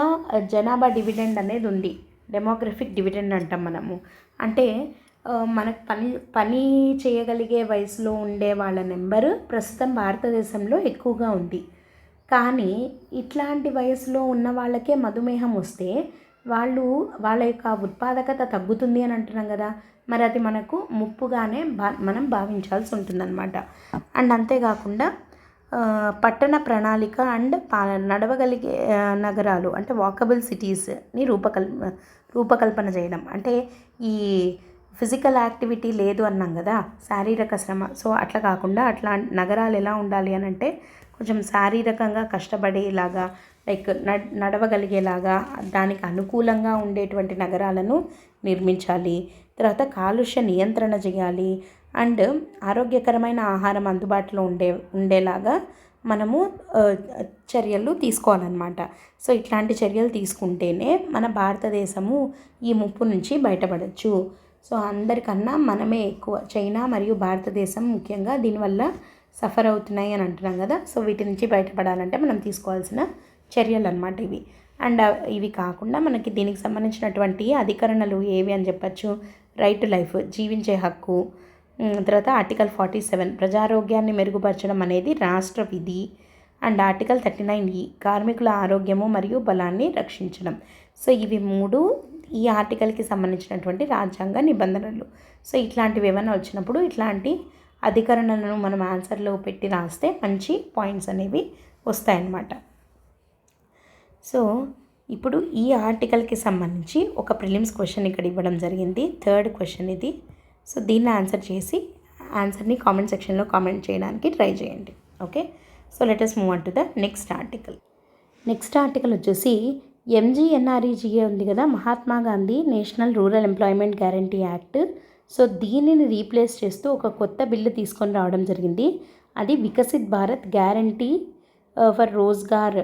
జనాభా డివిడెండ్ అనేది ఉంది, డెమోగ్రఫిక్ డివిడెండ్ అంటాం మనము. అంటే మనకు పని చేయగలిగే వయసులో ఉండే వాళ్ళ నెంబరు ప్రస్తుతం భారతదేశంలో ఎక్కువగా ఉంది. కానీ ఇట్లాంటి వయసులో ఉన్న వాళ్ళకే మధుమేహం వస్తే వాళ్ళ యొక్క ఉత్పాదకత తగ్గుతుంది అని అంటున్నాం కదా. మరి అది మనకు ముప్పుగానే మనం భావించాల్సి ఉంటుందన్నమాట. అండ్ అంతేకాకుండా పట్టణ ప్రణాళిక అండ్ నడవగలిగే నగరాలు, అంటే వాకబుల్ సిటీస్ని రూపకల్పన చేయడం. అంటే ఈ ఫిజికల్ యాక్టివిటీ లేదు అన్నాం కదా, శారీరక శ్రమ. సో అట్లా కాకుండా అట్లా నగరాలు ఎలా ఉండాలి అని అంటే కొంచెం శారీరకంగా కష్టపడేలాగా, లైక్ నడవగలిగేలాగా, దానికి అనుకూలంగా ఉండేటువంటి నగరాలను నిర్మించాలి. తర్వాత కాలుష్య నియంత్రణ చేయాలి. అండ్ ఆరోగ్యకరమైన ఆహారం అందుబాటులో ఉండేలాగా మనము చర్యలు తీసుకోవాలన్నమాట. సో ఇట్లాంటి చర్యలు తీసుకుంటేనే మన భారతదేశము ఈ ముప్పు నుంచి బయటపడవచ్చు. సో అందరికన్నా మనమే ఎక్కువ, చైనా మరియు భారతదేశం ముఖ్యంగా దీనివల్ల సఫర్ అవుతున్నాయి అని అంటున్నాం కదా. సో వీటి నుంచి బయటపడాలంటే మనం తీసుకోవాల్సిన చర్యలు అన్నమాట ఇవి. అండ్ ఇవి కాకుండా మనకి దీనికి సంబంధించినటువంటి అధికరణలు ఏవి అని చెప్పచ్చు. రైట్ టు లైఫ్, జీవించే హక్కు. తర్వాత ఆర్టికల్ 47 ప్రజారోగ్యాన్ని మెరుగుపరచడం అనేది రాష్ట్ర విధి. అండ్ ఆర్టికల్ 39E కార్మికుల ఆరోగ్యము మరియు బలాన్ని రక్షించడం. సో ఇవి 3 ఈ ఆర్టికల్కి సంబంధించినటువంటి రాజ్యాంగ నిబంధనలు. సో ఇట్లాంటివి ఏమైనా వచ్చినప్పుడు ఇట్లాంటి అధికరణలను మనం ఆన్సర్లో పెట్టి రాస్తే మంచి పాయింట్స్ అనేవి వస్తాయన్నమాట. సో ఇప్పుడు ఈ ఆర్టికల్కి సంబంధించి ఒక ప్రిలిమ్స్ క్వశ్చన్ ఇక్కడ ఇవ్వడం జరిగింది. 3rd క్వశ్చన్ ఇది. సో దీన్ని ఆన్సర్ చేసి ఆన్సర్ని కామెంట్ సెక్షన్లో కామెంట్ చేయడానికి ట్రై చేయండి. Okay, so let us move on to the next article. Next article వచ్చేసి MGNREGA ఉంది కదా, Mahatma Gandhi national rural employment guarantee act. So దీనిని రీప్లేస్ చేస్తూ ఒక కొత్త బిల్లు తీసుకొని రావడం జరిగింది. అది Viksit Bharat guarantee for Rozgar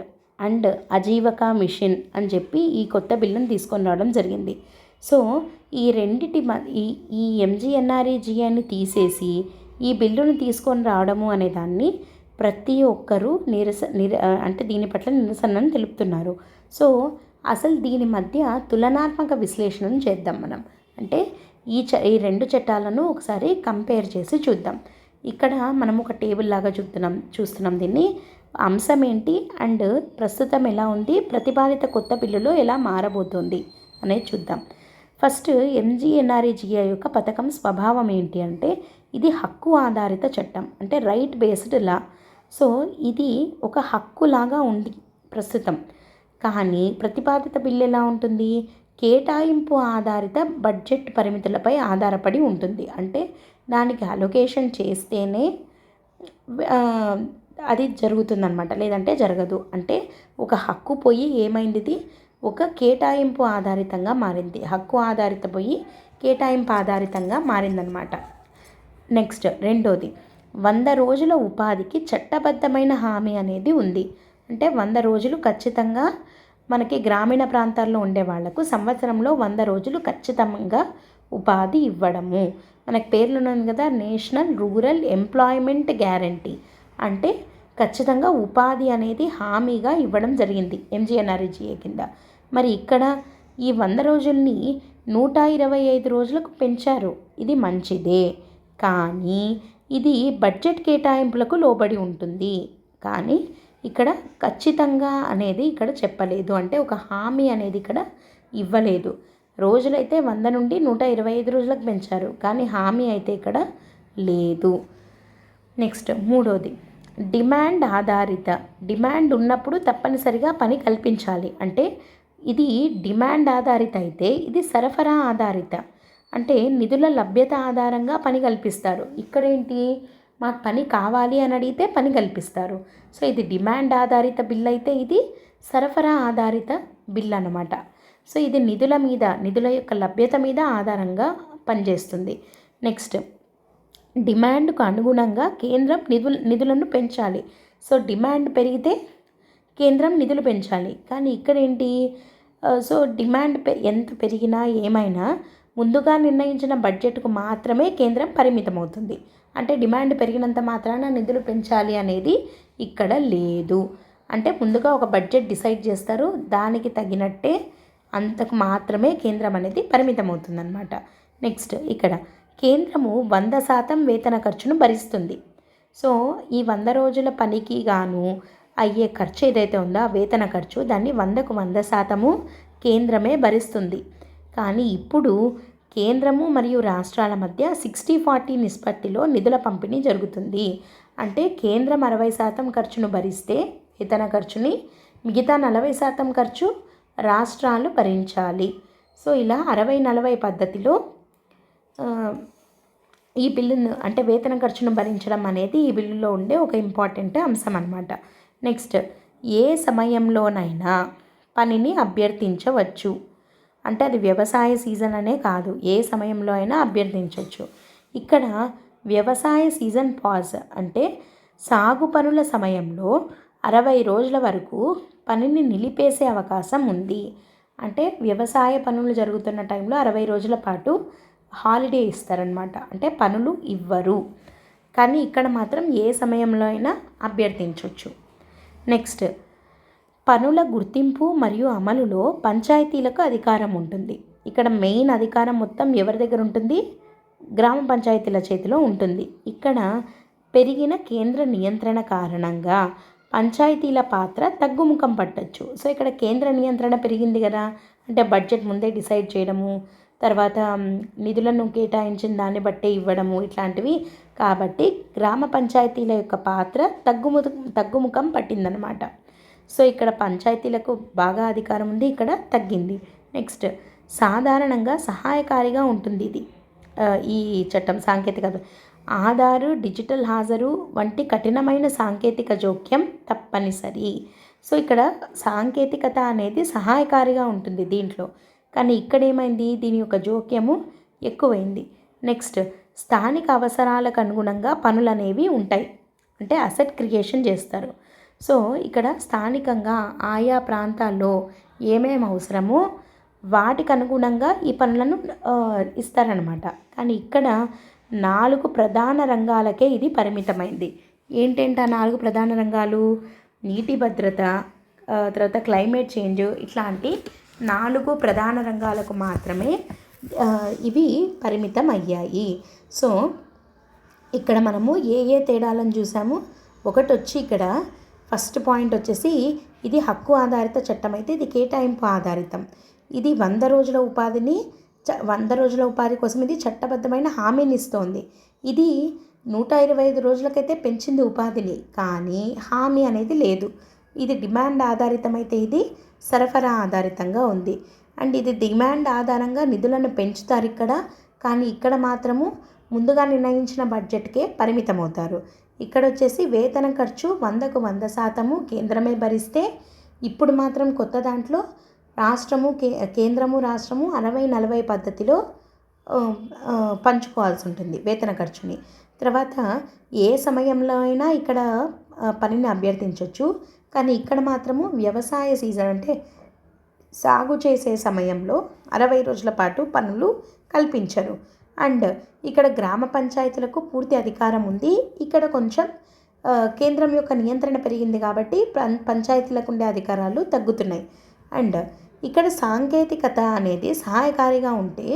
and Ajeevika mission అని చెప్పి ఈ కొత్త బిల్లును తీసుకొని రావడం జరిగింది. సో ఈ రెండిటి ఈ MGNREGAని తీసేసి ఈ బిల్లును తీసుకొని రావడము అనే దాన్ని ప్రతి ఒక్కరూ అంటే దీని పట్ల నిరసనను తెలుపుతున్నారు. సో అసలు దీని మధ్య తులనాత్మక విశ్లేషణను చేద్దాం మనం. అంటే ఈ రెండు చట్టాలను ఒకసారి కంపేర్ చేసి చూద్దాం. ఇక్కడ మనం ఒక టేబుల్ లాగా చూస్తున్నాం దీన్ని. అంశం ఏంటి అండ్ ప్రస్తుతం ఎలా ఉంది, ప్రతిపాదిత కొత్త బిల్లులో ఎలా మారబోతోంది అనేది చూద్దాం. ఫస్ట్ MGNREGA యొక్క పథకం స్వభావం ఏంటి అంటే ఇది హక్కు ఆధారిత చట్టం, అంటే రైట్ బేస్డ్ లా. సో ఇది ఒక హక్కులాగా ఉంది ప్రస్తుతం. కానీ ప్రతిపాదిత బిల్లు ఎలా ఉంటుంది, కేటాయింపు ఆధారిత బడ్జెట్ పరిమితులపై ఆధారపడి ఉంటుంది. అంటే దానికి అలొకేషన్ చేస్తేనే అది జరుగుతుందన్నమాట, లేదంటే జరగదు. అంటే ఒక హక్కు పోయి ఏమైంది, ఇది ఒక కేటాయింపు ఆధారితంగా మారింది. హక్కు ఆధారిత పోయి కేటాయింపు ఆధారితంగా మారిందనమాట. నెక్స్ట్ రెండోది 100 రోజుల ఉపాధికి చట్టబద్ధమైన హామీ అనేది ఉంది. అంటే 100 రోజులు ఖచ్చితంగా మనకి గ్రామీణ ప్రాంతాల్లో ఉండే వాళ్లకు సంవత్సరంలో 100 రోజులు ఖచ్చితంగా ఉపాధి ఇవ్వడము. మనకు పేర్లు ఉన్నది కదా, నేషనల్ రూరల్ ఎంప్లాయ్మెంట్ గ్యారంటీ. అంటే ఖచ్చితంగా ఉపాధి అనేది హామీగా ఇవ్వడం జరిగింది MGNREGA కింద. మరి ఇక్కడ ఈ 100 రోజుల్ని 125 రోజులకు పెంచారు. ఇది మంచిదే, కానీ ఇది బడ్జెట్ కేటాయింపులకు లోబడి ఉంటుంది. కానీ ఇక్కడ ఖచ్చితంగా అనేది ఇక్కడ చెప్పలేదు, అంటే ఒక హామీ అనేది ఇక్కడ ఇవ్వలేదు. రోజులైతే 100 నుండి 125 రోజులకు పెంచారు, కానీ హామీ అయితే ఇక్కడ లేదు. నెక్స్ట్ మూడోది డిమాండ్ ఆధారిత. డిమాండ్ ఉన్నప్పుడు తప్పనిసరిగా పని కల్పించాలి. అంటే ఇది డిమాండ్ ఆధారిత అయితే ఇది సరఫరా ఆధారిత, అంటే నిధుల లభ్యత ఆధారంగా పని కల్పిస్తారు. ఇక్కడేంటి, మాకు పని కావాలి అని అడిగితే పని కల్పిస్తారు. సో ఇది డిమాండ్ ఆధారిత బిల్ అయితే ఇది సరఫరా ఆధారిత బిల్ అన్నమాట. సో ఇది నిధుల యొక్క లభ్యత మీద ఆధారంగా పనిచేస్తుంది. నెక్స్ట్ డిమాండ్కు అనుగుణంగా కేంద్రం నిధులను పెంచాలి. సో డిమాండ్ పెరిగితే కేంద్రం నిధులు పెంచాలి. కానీ ఇక్కడేంటి, సో డిమాండ్ ఎంత పెరిగినా ఏమైనా ముందుగా నిర్ణయించిన బడ్జెట్కు మాత్రమే కేంద్రం పరిమితం అవుతుంది. అంటే డిమాండ్ పెరిగినంత మాత్రాన నిధులు పెంచాలి అనేది ఇక్కడ లేదు. అంటే ముందుగా ఒక బడ్జెట్ డిసైడ్ చేస్తారు, దానికి తగినట్టే అంతకు మాత్రమే కేంద్రం అనేది పరిమితం అవుతుందన్నమాట. నెక్స్ట్ ఇక్కడ కేంద్రము 100% వేతన ఖర్చును భరిస్తుంది. సో ఈ 100 రోజుల పనికి గాను అయ్యే ఖర్చు ఏదైతే ఉందో ఆ వేతన ఖర్చు దాన్ని 100కు 100% కేంద్రమే భరిస్తుంది. కానీ ఇప్పుడు కేంద్రము మరియు రాష్ట్రాల మధ్య 60-40 నిష్పత్తిలో నిధుల పంపిణీ జరుగుతుంది. అంటే కేంద్రం 60% ఖర్చును భరిస్తే వేతన ఖర్చుని, మిగతా 40% ఖర్చు రాష్ట్రాలు భరించాలి. సో ఇలా 60-40 పద్ధతిలో ఈ బిల్లును, అంటే వేతన ఖర్చును భరించడం అనేది ఈ బిల్లులో ఉండే ఒక ఇంపార్టెంట్ అంశం అన్నమాట. నెక్స్ట్ ఏ సమయంలోనైనా పనిని అభ్యర్థించవచ్చు. అంటే అది వ్యవసాయ సీజన్ అనే కాదు, ఏ సమయంలో అయినా అభ్యర్థించవచ్చు. ఇక్కడ వ్యవసాయ సీజన్ పాజ్ అంటే సాగు పనుల సమయంలో 60 రోజుల వరకు పనిని నిలిపేసే అవకాశం ఉంది. అంటే వ్యవసాయ పనులు జరుగుతున్న టైంలో 60 రోజుల పాటు హాలిడే ఇస్తారనమాట, అంటే పనులు ఇవ్వరు. కానీ ఇక్కడ మాత్రం ఏ సమయంలో అయినా అభ్యర్థించవచ్చు. నెక్స్ట్, పనుల గుర్తింపు మరియు అమలులో పంచాయతీలకు అధికారం ఉంటుంది. ఇక్కడ మెయిన్ అధికారం మొత్తం ఎవరి దగ్గర ఉంటుంది? గ్రామ పంచాయతీల చేతిలో ఉంటుంది. ఇక్కడ పెరిగిన కేంద్ర నియంత్రణ కారణంగా పంచాయతీల పాత్ర తగ్గుముఖం పట్టచ్చు. సో ఇక్కడ కేంద్ర నియంత్రణ పెరిగింది కదా, అంటే బడ్జెట్ ముందే డిసైడ్ చేయడము, తర్వాత నిధులను కేటాయించిన దాన్ని బట్టే ఇవ్వడము, ఇట్లాంటివి. కాబట్టి గ్రామ పంచాయతీల యొక్క పాత్ర తగ్గుముఖం పట్టిందనమాట. సో ఇక్కడ పంచాయతీలకు బాగా అధికారం ఉంది, ఇక్కడ తగ్గింది. నెక్స్ట్, సాధారణంగా సహాయకారిగా ఉంటుంది ఇది ఈ చట్టం. సాంకేతికత, ఆధారు, డిజిటల్ హాజరు వంటి కఠినమైన సాంకేతిక జోక్యం తప్పనిసరి. సో ఇక్కడ సాంకేతికత అనేది సహాయకారిగా ఉంటుంది దీంట్లో, కానీ ఇక్కడ ఏమైంది, దీని యొక్క జోక్యము ఎక్కువైంది. నెక్స్ట్, స్థానిక అవసరాలకు అనుగుణంగా పనులు అనేవి ఉంటాయి, అంటే అసెట్ క్రియేషన్ చేస్తారు. సో ఇక్కడ స్థానికంగా ఆయా ప్రాంతాల్లో ఏమేమి అవసరమో వాటికి అనుగుణంగా ఈ పనులను ఇస్తారనమాట. కానీ ఇక్కడ 4 ప్రధాన రంగాలకే ఇది పరిమితమైంది. ఏంటంటే ఆ 4 ప్రధాన రంగాలు? నీటి భద్రత, తర్వాత క్లైమేట్ చేంజ్, ఇట్లాంటి 4 ప్రధాన రంగాలకు మాత్రమే ఇవి పరిమితం అయ్యాయి. సో ఇక్కడ మనము ఏ తేడాలను చూసాము? ఒకటి వచ్చి ఇక్కడ ఫస్ట్ పాయింట్ వచ్చేసి ఇది హక్కు ఆధారిత చట్టం అయితే ఇది కేటాయింపు ఆధారితం. ఇది 100 రోజుల ఉపాధిని 100 రోజుల ఉపాధి కోసం ఇది చట్టబద్ధమైన హామీని ఇస్తోంది. ఇది 125 రోజులకైతే పెంచింది ఉపాధిని, కానీ హామీ అనేది లేదు. ఇది డిమాండ్ ఆధారితమైతే ఇది సరఫరా ఆధారితంగా ఉంది. అండ్ ఇది డిమాండ్ ఆధారంగా నిధులను పెంచుతారు ఇక్కడ, కానీ ఇక్కడ మాత్రము ముందుగా నిర్ణయించిన బడ్జెట్కే పరిమితమవుతారు. ఇక్కడ వచ్చేసి వేతన ఖర్చు 100కు 100% కేంద్రమే భరిస్తే, ఇప్పుడు మాత్రం కొత్త దాంట్లో కేంద్రము రాష్ట్రము 60-40 పద్ధతిలో పంచుకోవాల్సి ఉంటుంది వేతన ఖర్చుని. తర్వాత ఏ సమయంలో అయినా ఇక్కడ పనిని అభ్యర్థించవచ్చు, కానీ ఇక్కడ మాత్రము వ్యవసాయ సీజన్ అంటే సాగు చేసే సమయంలో 60 రోజుల పాటు పనులు కల్పించరు. అండ్ ఇక్కడ గ్రామ పంచాయతీలకు పూర్తి అధికారం ఉంది. ఇక్కడ కొంచెం కేంద్రం యొక్క నియంత్రణ పెరిగింది కాబట్టి పంచాయతీలకు ఉండే అధికారాలు తగ్గుతున్నాయి. అండ్ ఇక్కడ సాంకేతికత అనేది సహాయకారిగా ఉంటే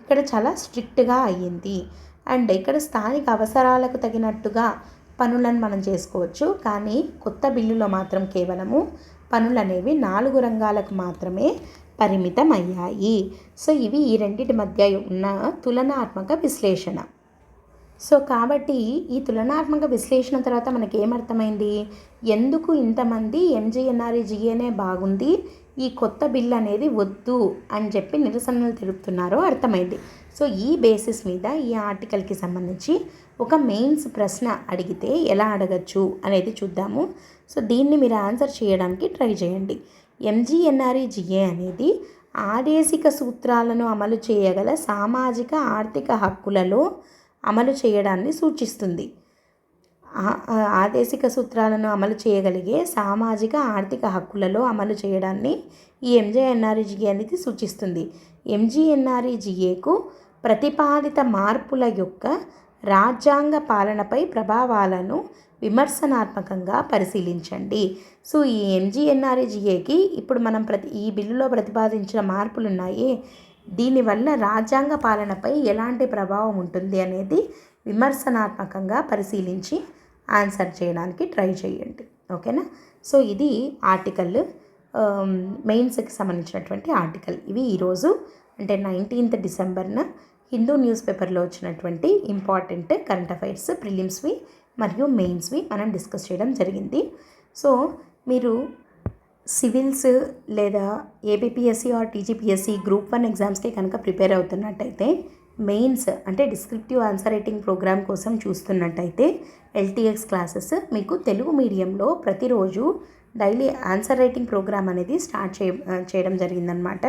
ఇక్కడ చాలా స్ట్రిక్ట్గా అయ్యింది. అండ్ ఇక్కడ స్థానిక అవసరాలకు తగినట్టుగా పనులను మనం చేసుకోవచ్చు, కానీ కొత్త బిల్లులో మాత్రం కేవలము పనులు అనేవి 4 రంగాలకు మాత్రమే పరిమితం అయ్యాయి. సో ఇవి ఈ రెండింటి మధ్య ఉన్న తులనాత్మక విశ్లేషణ. సో కాబట్టి ఈ తులనాత్మక విశ్లేషణ తర్వాత మనకేమర్థమైంది? ఎందుకు ఇంతమంది ఎంజీఎన్ఆర్ఈజీఏనే బాగుంది, ఈ కొత్త బిల్ అనేది వద్దు అని చెప్పి నిరసనలు తెలుపుతున్నారో అర్థమైంది. సో ఈ బేసిస్ మీద ఈ ఆర్టికల్కి సంబంధించి ఒక మెయిన్స్ ప్రశ్న అడిగితే ఎలా అడగచ్చు అనేది చూద్దాము. సో దీన్ని మీరు ఆన్సర్ చేయడానికి ట్రై చేయండి. ఎంజీఎన్ఆర్ఈజీఏ అనేది ఆదేశిక సూత్రాలను అమలు చేయగల సామాజిక ఆర్థిక హక్కులలో అమలు చేయడాన్ని సూచిస్తుంది. ఆదేశిక సూత్రాలను అమలు చేయగలిగే సామాజిక ఆర్థిక హక్కులలో అమలు చేయడాన్ని ఈ ఎంజీఎన్ఆర్ఈజీఏ అనేది సూచిస్తుంది. ఎంజీఎన్ఆర్ఈజీఏకు ప్రతిపాదిత మార్పుల యొక్క రాజ్యాంగ పాలనపై ప్రభావాలను విమర్శనాత్మకంగా పరిశీలించండి. సో ఈ ఎంజీఎన్ఆర్ఈజీఏకి ఇప్పుడు మనం ఈ బిల్లులో ప్రతిపాదించిన మార్పులు ఉన్నాయి, దీనివల్ల రాజ్యాంగ పాలనపై ఎలాంటి ప్రభావం ఉంటుంది అనేది విమర్శనాత్మకంగా పరిశీలించి ఆన్సర్ చేయడానికి ట్రై చేయండి. ఓకేనా? సో ఇది ఆర్టికల్, మెయిన్స్కి సంబంధించినటువంటి ఆర్టికల్. ఇవి ఈరోజు అంటే 19th డిసెంబర్న హిందూ న్యూస్ పేపర్లో వచ్చినటువంటి ఇంపార్టెంట్ కరెంట్ అఫైర్స్ ప్రిలిమ్స్వి మరియు మెయిన్స్వి మనం డిస్కస్ చేయడం జరిగింది. సో మీరు సివిల్స్ లేదా ఏబిపిఎస్సి ఆర్ టీజీపీఎస్సి గ్రూప్ 1 ఎగ్జామ్స్కి కనుక ప్రిపేర్ అవుతున్నట్టయితే, మెయిన్స్ అంటే డిస్క్రిప్టివ్ ఆన్సర్ రైటింగ్ ప్రోగ్రామ్ కోసం చూస్తున్నట్టయితే ఎల్టీఎక్స్ క్లాసెస్ మీకు తెలుగు మీడియంలో ప్రతిరోజు డైలీ ఆన్సర్ రైటింగ్ ప్రోగ్రామ్ అనేది స్టార్ట్ చేయడం జరిగిందనమాట.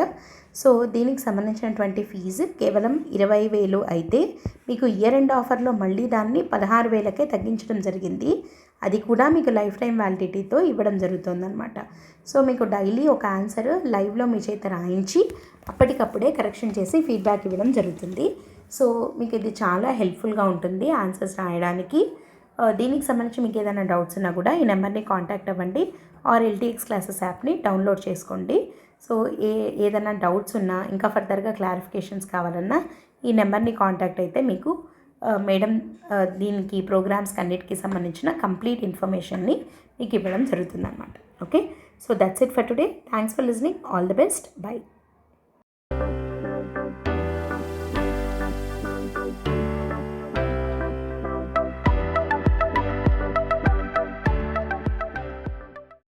సో దీనికి సంబంధించినటువంటి ఫీజు కేవలం 20,000 అయితే మీకు ఇయర్ ఎండ్ ఆఫర్లో మళ్ళీ దాన్ని 16,000కే తగ్గించడం జరిగింది. అది కూడా మీకు లైఫ్ టైం వ్యాలిడిటీతో ఇవ్వడం జరుగుతుందన్నమాట. సో మీకు డైలీ ఒక ఆన్సర్ లైవ్లో మీ చేత రాయించి అప్పటికప్పుడే కరెక్షన్ చేసి ఫీడ్బ్యాక్ ఇవ్వడం జరుగుతుంది. సో మీకు ఇది చాలా హెల్ప్ఫుల్గా ఉంటుంది ఆన్సర్స్ రాయడానికి. దీనికి సంబంధించి మీకు ఏదైనా డౌట్స్ ఉన్నా కూడా ఈ నెంబర్ని కాంటాక్ట్ అవ్వండి ఆర్ LTX క్లాసెస్ యాప్ని డౌన్లోడ్ చేసుకోండి. సో ఏదైనా డౌట్స్ ఉన్నా ఇంకా ఫర్దర్గా క్లారిఫికేషన్స్ కావాలన్నా ఈ నెంబర్ని కాంటాక్ట్ అయితే మీకు మేడం దీనికి ప్రోగ్రామ్స్కి అన్నిటికీ సంబంధించిన కంప్లీట్ ఇన్ఫర్మేషన్ని మీకు ఇవ్వడం జరుగుతుందన్నమాట. Okay, so that's it for today. Thanks for listening. All the best. By.